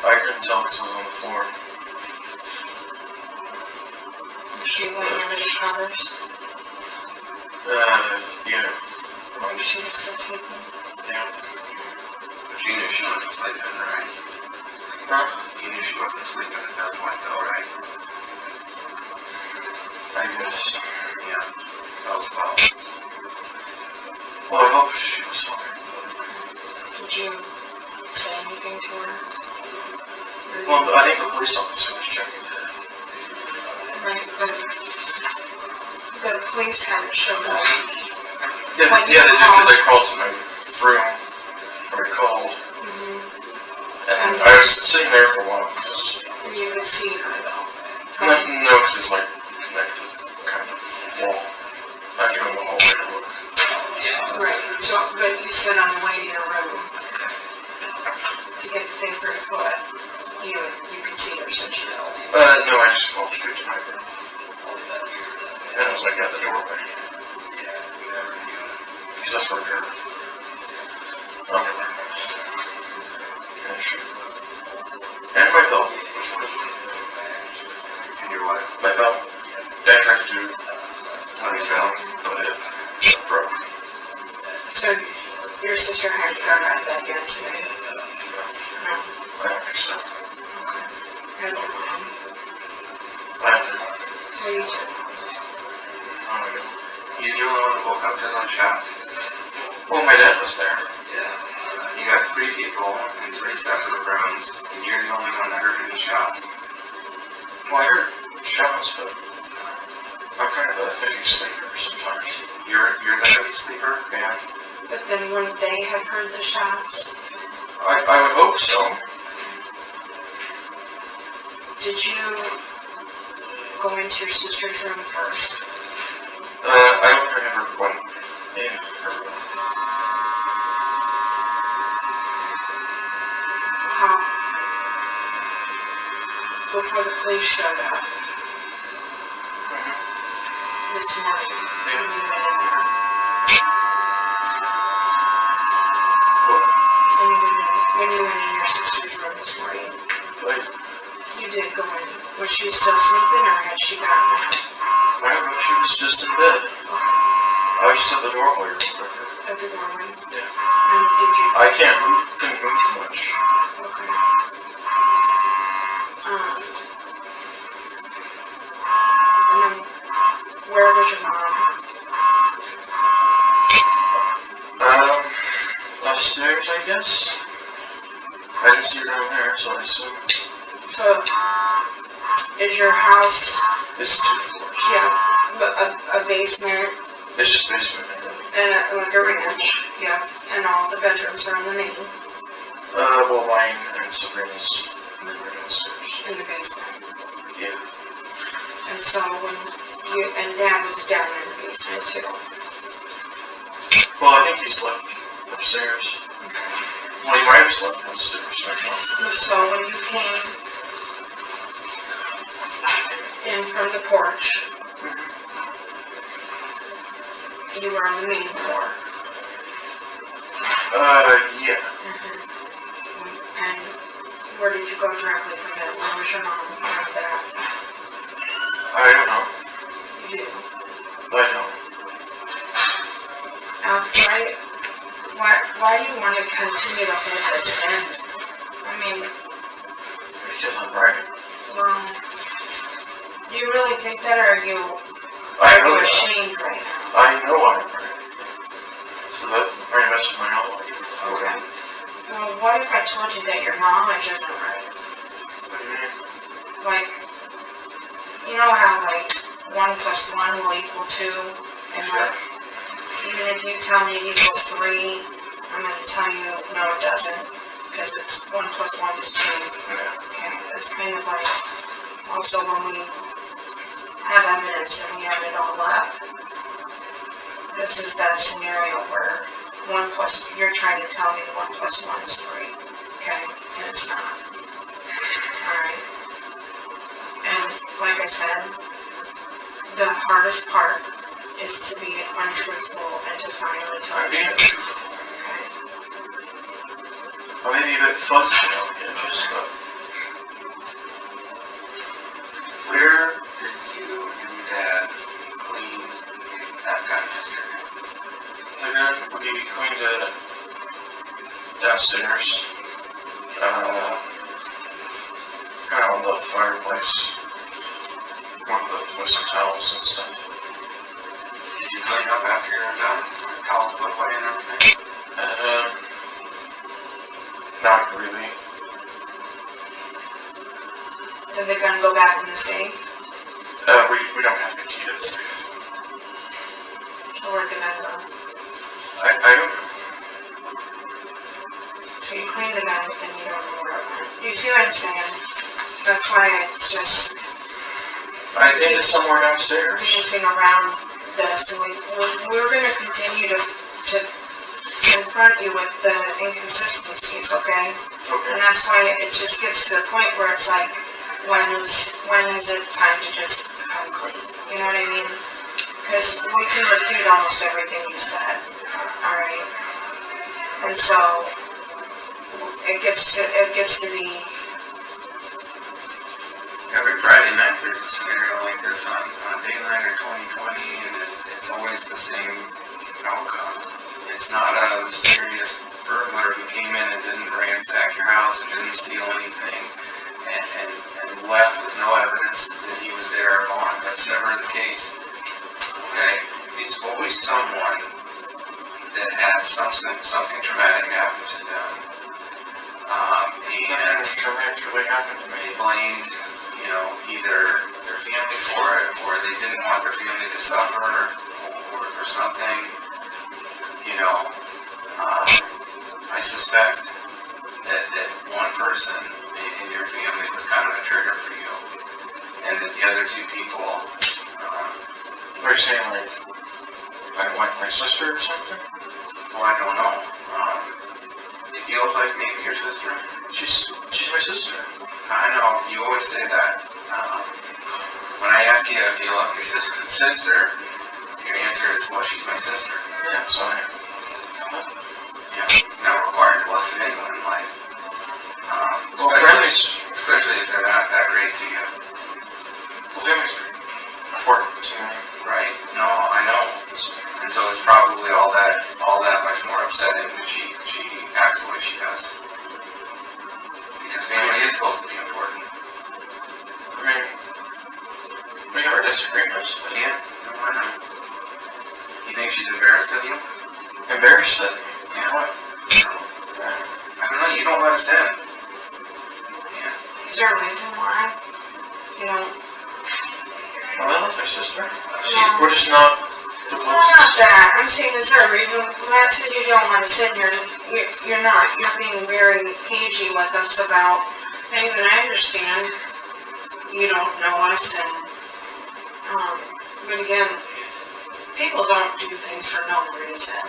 I couldn't tell because I was on the floor. was she laying under the covers? Yeah. Maybe she was still sleeping. Yeah. But you knew she wasn't sleeping, right? Huh? You knew she wasn't sleeping at that point though, right? I guess. Yeah. That was about. Well, I hope she was fine. Did you say anything to her? Well, I think the police officer was checking it. Right, but the police hadn't showed up. Yeah, When you they did because I called. called to my room. Or I called. Mhm. And I was sitting there for a while because. And you could see her though. No, because it's like connected, kind of wall. I have to go in the hallway to look. Right, so, but you said on the way to your room to get the thing for your foot, you could see her sister. No, I just walked straight to my room. And I was like at the doorway. Because that's where her underwear was. And shoe. And my belt, which was. And your what? My belt. Dad tried to do my belt, but it broke. So your sister hadn't got out of bed yet today? No. I don't think so. I don't know. I don't know. What do you do? You're the only one that woke up to those shots. Well, my dad was there. Yeah. You got 3 people in 3 separate rooms, and you're the only one that heard any shots. Well, I heard shots, but I'm kind of a heavy sleeper sometimes. You're the heavy sleeper? Yeah. But then wouldn't they have heard the shots? I would hope so. Did you go into your sister's room first? I don't think I ever went in her room. How? Before the police showed up this morning, when you went in there. When you went in your sister's room this morning, Like, you did go in. Was she still sleeping or had she gotten out? I don't know, she was just in bed. I was just at the doorway real quick. At the doorway? Yeah. And did you? I couldn't move too much. Okay. And then, where was your mom? Upstairs, I guess? I didn't see her down there, so I assume. So, is your house, It's 2 floors. yeah, a basement It's just basement. and like a ranch, yeah, and all the bedrooms are in the main, Well, mine and Sabrina's room are downstairs. in the basement. Yeah. And so when you, and Dad was down in the basement too. Well, I think he slept upstairs. Well, he might have slept downstairs. I don't know. And so when you came in from the porch, you were on the main floor. Yeah. And where did you go directly from there? Where was your mom in front of that? I don't know. You do. I don't. Why do you want to continue to hold this in? I mean, Because I'm right. well, do you really think that, or are you I know that. ashamed right now? I know I'm right. So that very much is my knowledge. Okay. Well, what if I told you that your knowledge isn't right? What do you mean? Like, you know how like 1 plus 1 will equal 2, and like, even if you tell me it equals 3, I'm going to tell you no it doesn't, because it's 1 plus 1 is 2. Yeah. Okay, it's kind of like, also when we have evidence and we have it all up, this is that scenario where 1 plus, you're trying to tell me 1 plus 1 is 3, okay, and it's not. Alright. And like I said, the hardest part is to be untruthful and to finally tell I'm the being truth. truthful. Okay. I may be a bit fuzzy around the edges, but Where did you and Dad clean that gun yesterday? the gun downstairs. Kind of on the fireplace. With some towels and stuff. Did you clean up after you're done? Towels put away and everything? Not really. Did the gun go back in the safe? We don't have the key to the safe. So where'd the gun go? I don't know. So you cleaned the gun, but then you don't know where it went. You see what I'm saying? That's why it's just I think it's somewhere downstairs. dancing around this, and we're going to continue to confront you with the inconsistencies, okay? Okay. And that's why it just gets to the point where it's like, when is it time to just come clean? You know what I mean? Because we can refute almost everything you said, all right? And so it gets to be. Every Friday night there's a scenario like this on Dayline or 2020, and it's always the same outcome. It's not a mysterious burglar who came in and didn't ransack your house and didn't steal anything and left with no evidence that he was there or gone. That's never the case. Okay? It's always someone that had something traumatic happen to them. Nothing that's traumatic really happened to me. They blamed, either their family for it, or they didn't want their family to suffer, or something. I suspect that one person in your family was kind of a trigger for you, and that the other two people. Are you saying like my sister or something? Well, I don't know. It feels like maybe your sister. She's my sister. I know, you always say that. When I ask you if you love your sister, your answer is, well, she's my sister. Yeah, so Not required to love anyone in life. well, families. Especially if they're not that great to you. Well, families are important to me. Right? No, I know. And so it's probably all that much more upsetting when she acts the way she does. Because family is supposed to be important. I mean, we have our disagreements. But Yeah? No, I know. You think she's embarrassed of you? embarrassed at me. Yeah. What? I don't know, you don't let us in. Yeah. Is there a reason why? Well, that's my sister. Yeah. We're just not the Well, not closest. that. I'm saying, is there a reason? Matt said you don't want to sit here. You're not. You're being very cagey with us about things, and I understand you don't know us, and but again, people don't do things for no reason,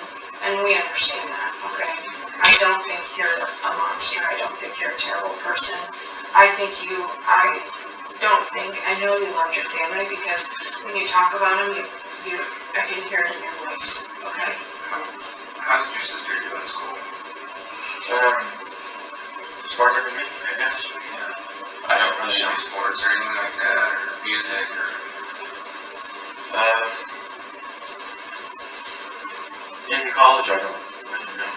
and we understand that. Okay, I don't think you're a monster. I don't think you're a terrible person. I know you love your family, because when you talk about them, I can hear it in your voice. Okay. How did your sister do in school? Smarter than me, I guess. Yeah. I don't really know sports or anything like that, or music, or... In college, I don't know.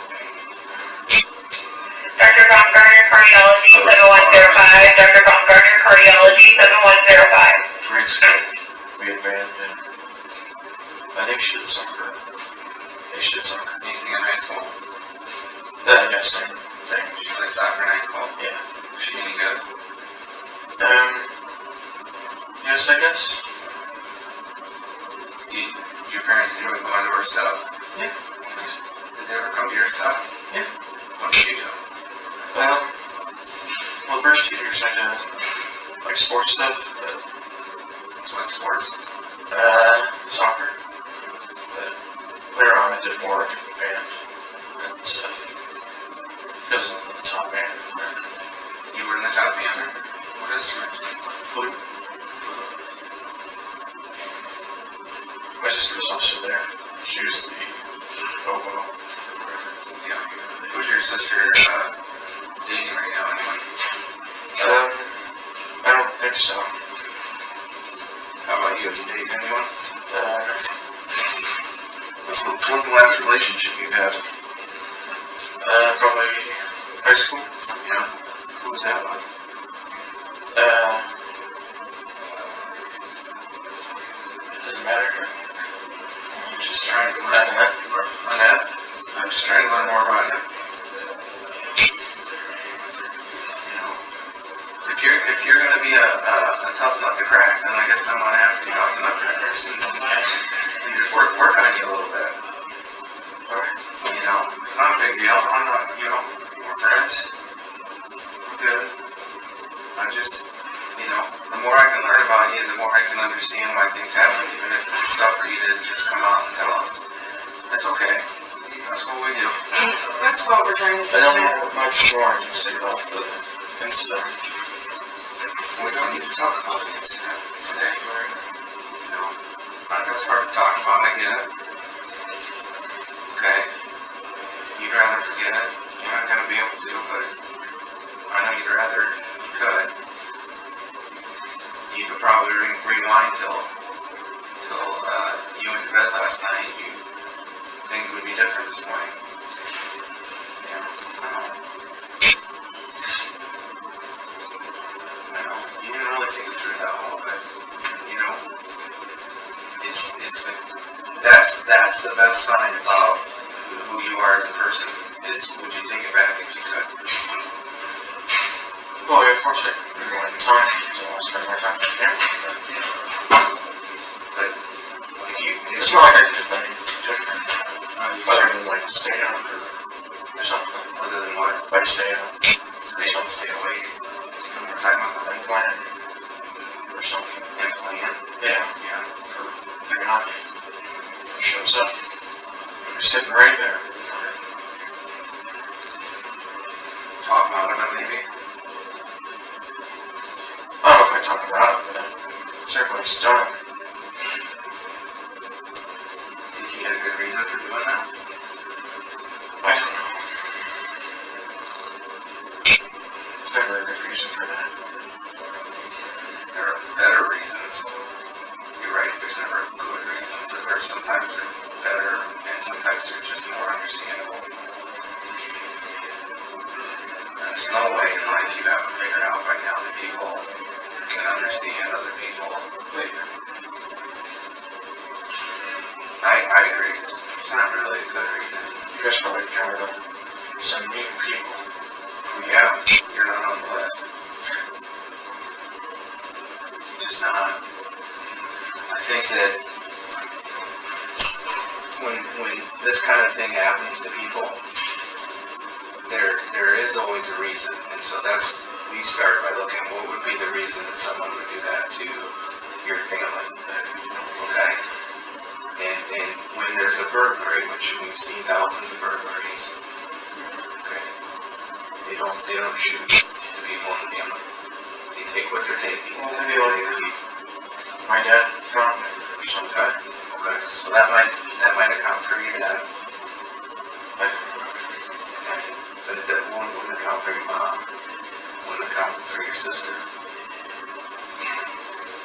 Dr. Baumgartner, Cardiology, 7105. Dr. Baumgartner, Cardiology, 7105. Grade school, we had band, and I think she did soccer. She did soccer. Anything in high school? Yeah, same thing. She played soccer in high school? Yeah. Was she any good? Yes, I guess. Did your parents enjoy going to her stuff? Yeah. Did they ever come to your stuff? Yeah. What did you do? Well, the first 2 years I did, like, sports stuff, but, What sports? soccer. But later on I did more band and stuff. Because of the top band. You were in the top band? What instrument? Flute. My sister was also there. She was the oboe. Yeah. Who's your sister dating right now anyway? I don't think so. How about you? Have you dated anyone? When's the last relationship you've had? Probably high school. Yeah. Who was that with? Doesn't matter. I'm just trying to learn. Annette? I'm just trying to learn more about you. You know, if you're going to be a tough nut to crack, then I guess I'm going to have to be off the nutcrackers and just work on you a little bit. Alright. You know, it's not a big deal. I'm not, you know, we're friends. We're good. I just, you know, the more I can learn about you, the more I can understand why things happen, even if it's tough for you to just come out and tell us. That's okay. That's what we do. That's what we're trying to do. I don't know much more I can say about the incident. We don't need to talk about the incident today. You know, that's hard to talk about, I get it. Okay? You'd rather forget it. You're not going to be able to, but I know you'd rather you could. You could probably rewind till you went to bed last night. Things would be different this morning. Yeah, I know. You didn't really think it through that whole bit. You know, that's the best sign about who you are as a person. Is would you take it back if you could? Well, yeah, of course I rewind time, so I'll spend more time with the family. But if you, It's not like I did anything different. Other than like stay out or something. other than what? Like stay out. Stay awake. So we're talking about the And plan or something. plan. Yeah. Yeah. If they're not, it shows up. You're sitting right there. Talk about it, maybe. I don't know if I talk about it, but everybody's done it. Did you get a good reason for doing that? I don't know. There's never a good reason for that. There are better reasons. You're right, there's never a good reason, but sometimes they're better, and sometimes they're just more understandable. There's no way in life you haven't figured out by now that people can understand other people later. I agree. It's not really a good reason. You guys probably covered up some mean people. Yeah, you're not on the list. Just not. I think that when this kind of thing happens to people, there is always a reason, and so we start by looking at what would be the reason that someone would do that to your family. Okay? And when there's a burglary, which we've seen thousands of burglaries, okay, they don't shoot the people in the family. They take what they're taking. Well, maybe like my dad found it or something. Okay, so that might account for your dad. But that wouldn't account for your mom. Wouldn't account for your sister.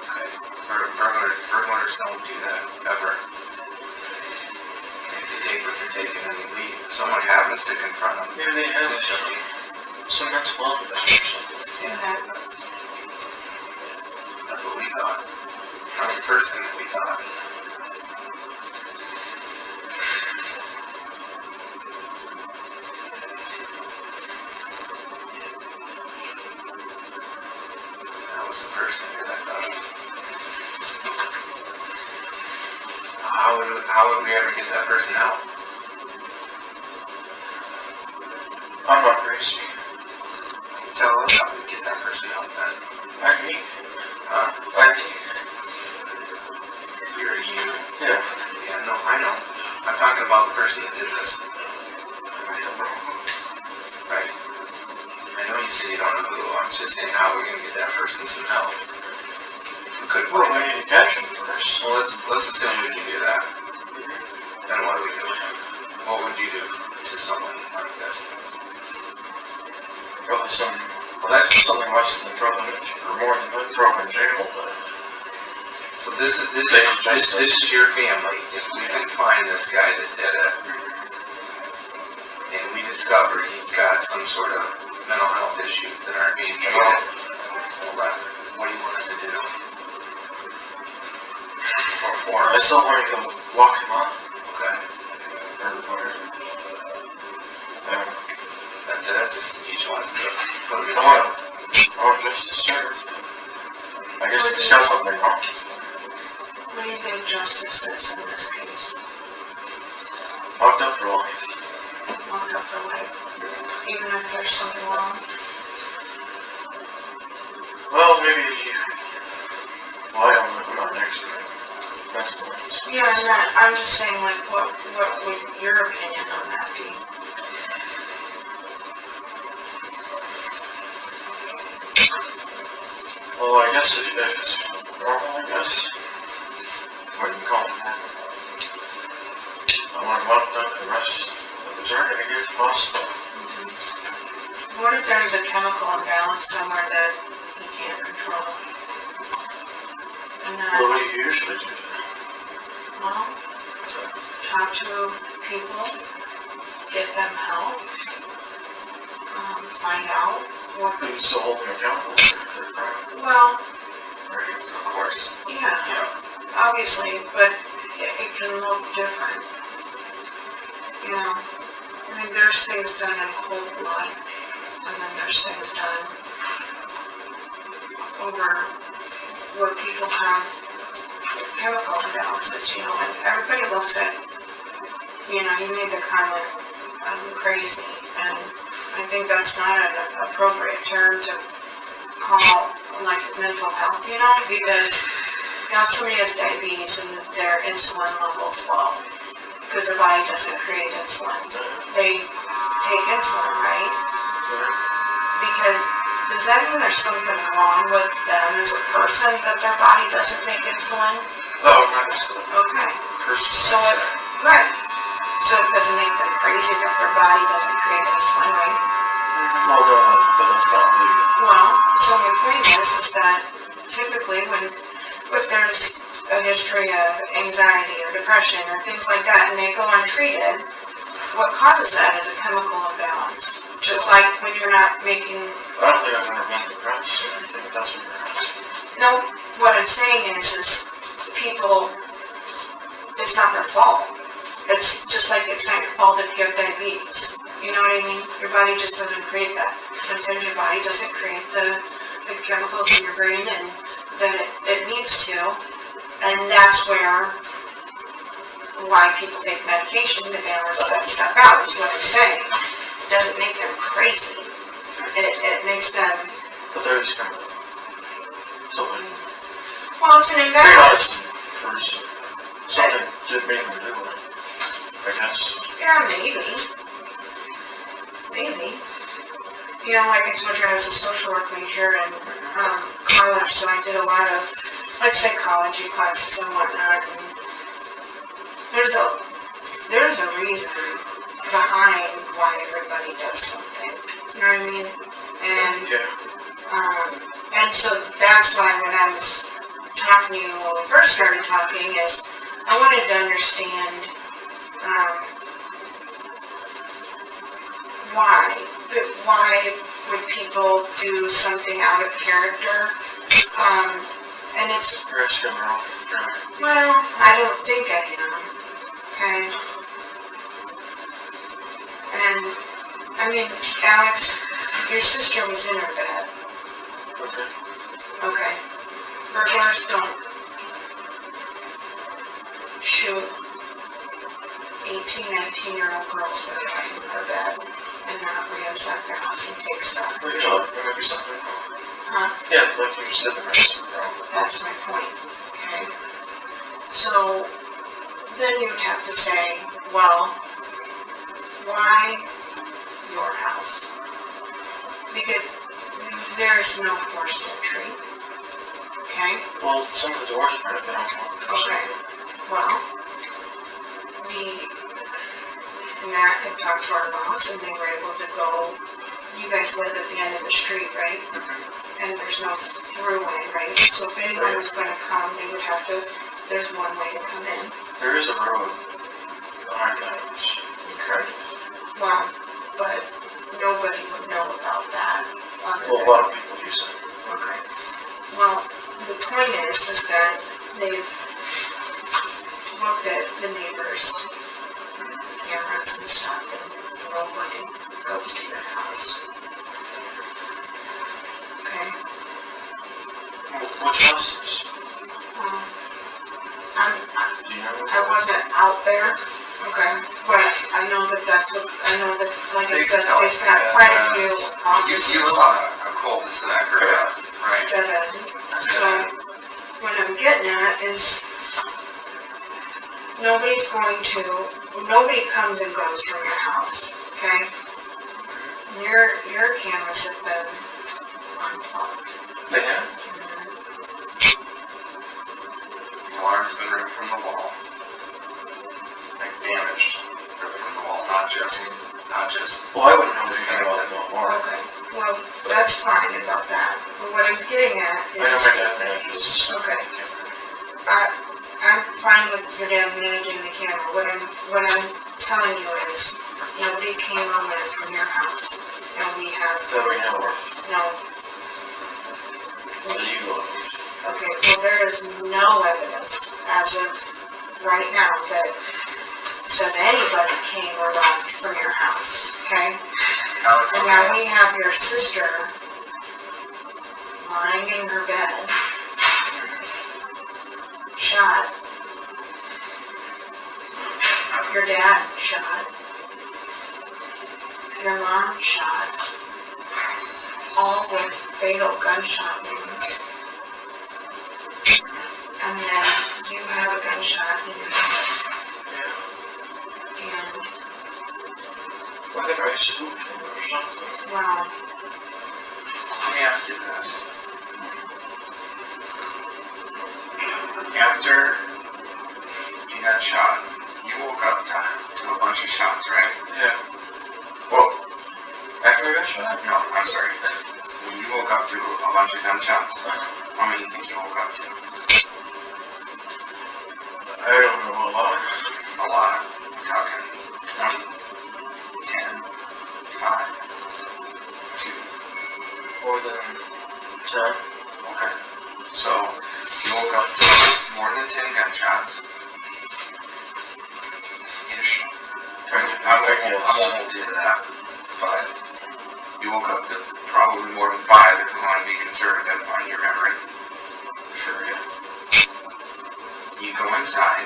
Okay. Burglars don't do that ever. They take what they're taking and they leave. If someone happens to confront them, Maybe they have some mental illness or something. Yeah. that's what we thought. That was the first thing that we thought. That was the first thing that I thought. How would we ever get that person out? I'm not crazy. Tell us how we get that person out then. You're a you. Yeah. Yeah, no, I know. I'm talking about the person that did this. I don't know. Right. I know you say you don't know who. I'm just saying how we're going to get that person some help. If we could Well, find we need to catch him first. Well, let's assume we can do that. Then what do we do with him? What would you do to someone like this? Probably something less than throw them in, or more than throw them in jail, but So this is your family. If we can find this guy that did it, and we discover he's got some sort of mental health issues that aren't being treated, what do you want us to do? I still want to walk him up. Okay, Or that's it, just, you just want us to put him in I jail? want justice served. I guess he's got something wrong. What do you think justice is in this case? Locked up for life. Locked up for life, even if there's something wrong? Well, maybe well, I don't know. We're not next to it. That's the ones. Yeah, I'm just saying, like, what would your opinion on that be? Well, I guess if it's normal, I guess. What do you call it? I want to lock up the rest of the journey to get to Boston. What if there's a chemical imbalance somewhere that you can't control? And that, What do you usually do? well, talk to people, get them help, find out what You can still hold them accountable for their crime. well, Right? Of course. yeah, Yeah. obviously, but it can look different. You know, I mean, there's things done in cold blood, and then there's things done over where people have chemical imbalances, you know, and everybody looks at, you know, you made the comment, I'm crazy, and I think that's not an appropriate term to call, like, mental health, you know, because, you know, if somebody has diabetes and their insulin level's low, because their body doesn't create insulin, they take insulin, right? Because, does that mean there's something wrong with them as a person that their body doesn't make insulin? Oh, not necessarily. Okay. Person. So it, right. So it doesn't make them crazy that their body doesn't create insulin, right? Well, no, but that's not really. Well, so my point is that typically if there's a history of anxiety or depression or things like that and they go untreated, what causes that is a chemical imbalance. Just like when you're not making. I don't think I've ever been depressed. I think that's what you're asking. No, what I'm saying is people, it's not their fault. It's just like it's not your fault if you have diabetes. You know what I mean? Your body just doesn't create that. Sometimes your body doesn't create the chemicals in your brain and that it needs to. And that's why people take medication to balance that stuff out, is what I'm saying. It doesn't make them crazy. It makes them. But there is kind of something. Well, it's an Very imbalance. nice for something didn't make them do it. I guess. Yeah, maybe. Maybe. You know, like I told you, I was a social work major in college, so I did a lot of, like, psychology classes and whatnot. And there's a reason behind why everybody does something. You know what I mean? And and so that's why when I was talking to you when we first started talking is I wanted to understand why would people do something out of character? And it's, You're asking the wrong guy. well, I don't think I am, okay? And, I mean, Alex, your sister was in her bed. Okay. Okay. Burglars don't shoot 18, 19-year-old girls that are hiding in their bed and not ransack their house and take stuff. There may be something wrong. Huh? Yeah, like you said, there may be something wrong. That's my point, okay? So, then you'd have to say, well, why your house? Because there's no forced entry, okay? Well, some of the doors might have been open. Okay, well, Matt had talked to our boss and they were able to go, you guys live at the end of the street, right? And there's no throughway, right? So if anyone was going to come, they would have to, there's one way to come in. There is a road behind that, which is kind of. Well, but nobody would know about that. Other Well, a than- lot of people use it. Okay. Well, the point is that they've looked at the neighbors' cameras and stuff, and nobody goes to your house. Okay? Which houses? Well, Do you know? I wasn't out there, okay, but I know that I know that, like I said, they've got quite a few You live officers on a cul-de-sac, right? that, so, what I'm getting at is, nobody comes and goes from your house, okay? Your cameras have been unplugged. They have? The alarm's been ripped from the wall. Like damaged, ripped from the wall, not just. Well, I wouldn't know anything about the alarm. Okay, well, that's fine about that, but what I'm getting at I know is, my dad manages. okay, I'm fine with your dad managing the camera. What I'm telling you is, nobody came or went from your house, and we have, That we know of. no, That you know of. okay, well, there is no evidence as of right now that says anybody came or left from your house, okay? And now we have your sister lying in her bed, shot. Your dad shot. Your mom shot. All with fatal gunshot wounds. And then you have a gunshot in your head. And, I think I spooked him or something. well, Let me ask you this. After you got shot, you woke up to a bunch of shots, right? Yeah. Well, after I got shot? No, I'm sorry. When you woke up to a bunch of gunshots, how many do you think you woke up to? I don't know, a lot. A lot. I'm talking 20, 10, 5, 2. More than 10. Okay. So, you woke up to more than 10 gunshots. Ish. I won't hold you to that. But you woke up to probably more than 5 if we want to be conservative on your memory. Sure, yeah. You go inside.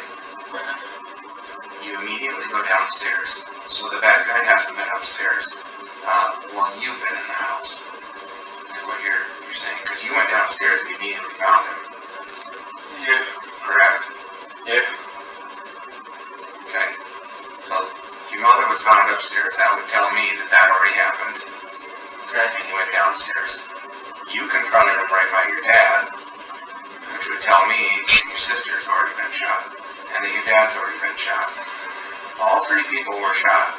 You immediately go downstairs. So the bad guy hasn't been upstairs while you've been in the house. Is what you're saying. Because you went downstairs and immediately found him. Yeah. Correct? Yeah. Okay. So your mother was found upstairs. That would tell me that already happened. Okay. And you went downstairs. You confronted him right by your dad, which would tell me that your sister's already been shot and that your dad's already been shot. All 3 people were shot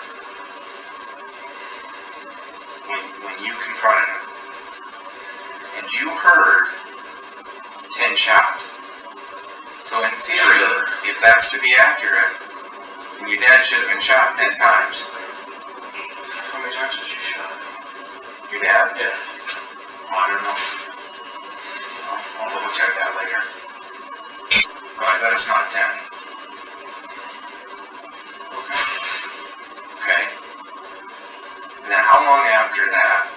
when you confronted him. And you heard 10 shots. So in theory, if that's to be accurate, then your dad should have been shot 10 times. How many times was you shot? Your dad? Yeah. I don't know. I'll double check that later. But I bet it's not 10. Okay. And then how long after that,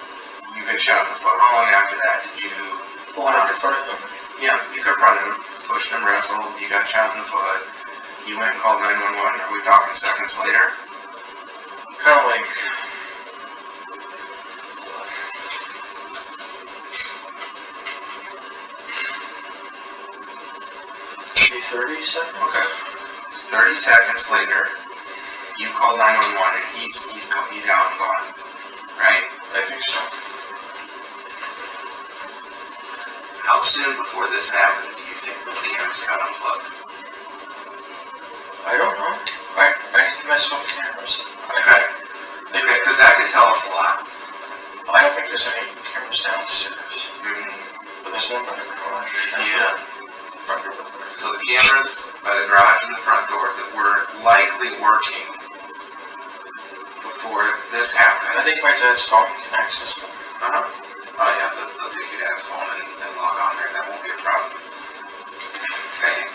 you've been shot in the foot, how long after that did you... Well, I confronted him. Yeah, you confronted him, pushed him, wrestled, you got shot in the foot. You went and called 911, are we talking seconds later? Kind of like... 30 seconds? Okay. 30 seconds later, you call 911 and he's out and gone. Right? I think so. How soon before this happened do you think the cameras got unplugged? I don't know. I didn't mess with cameras. Okay. Because that could tell us a lot. I don't think there's any cameras downstairs. But there's one by the garage. Yeah. Front door. So the cameras by the garage and the front door that were likely working before this happened. I think my dad's phone can access them. Oh yeah, they'll take your dad's phone and log on there, that won't be a problem. Okay.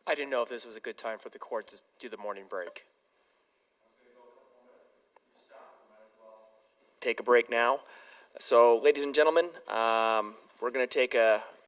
I didn't know if this was a good time for the court to do the morning break. Take a break now. So, ladies and gentlemen, we're going to take a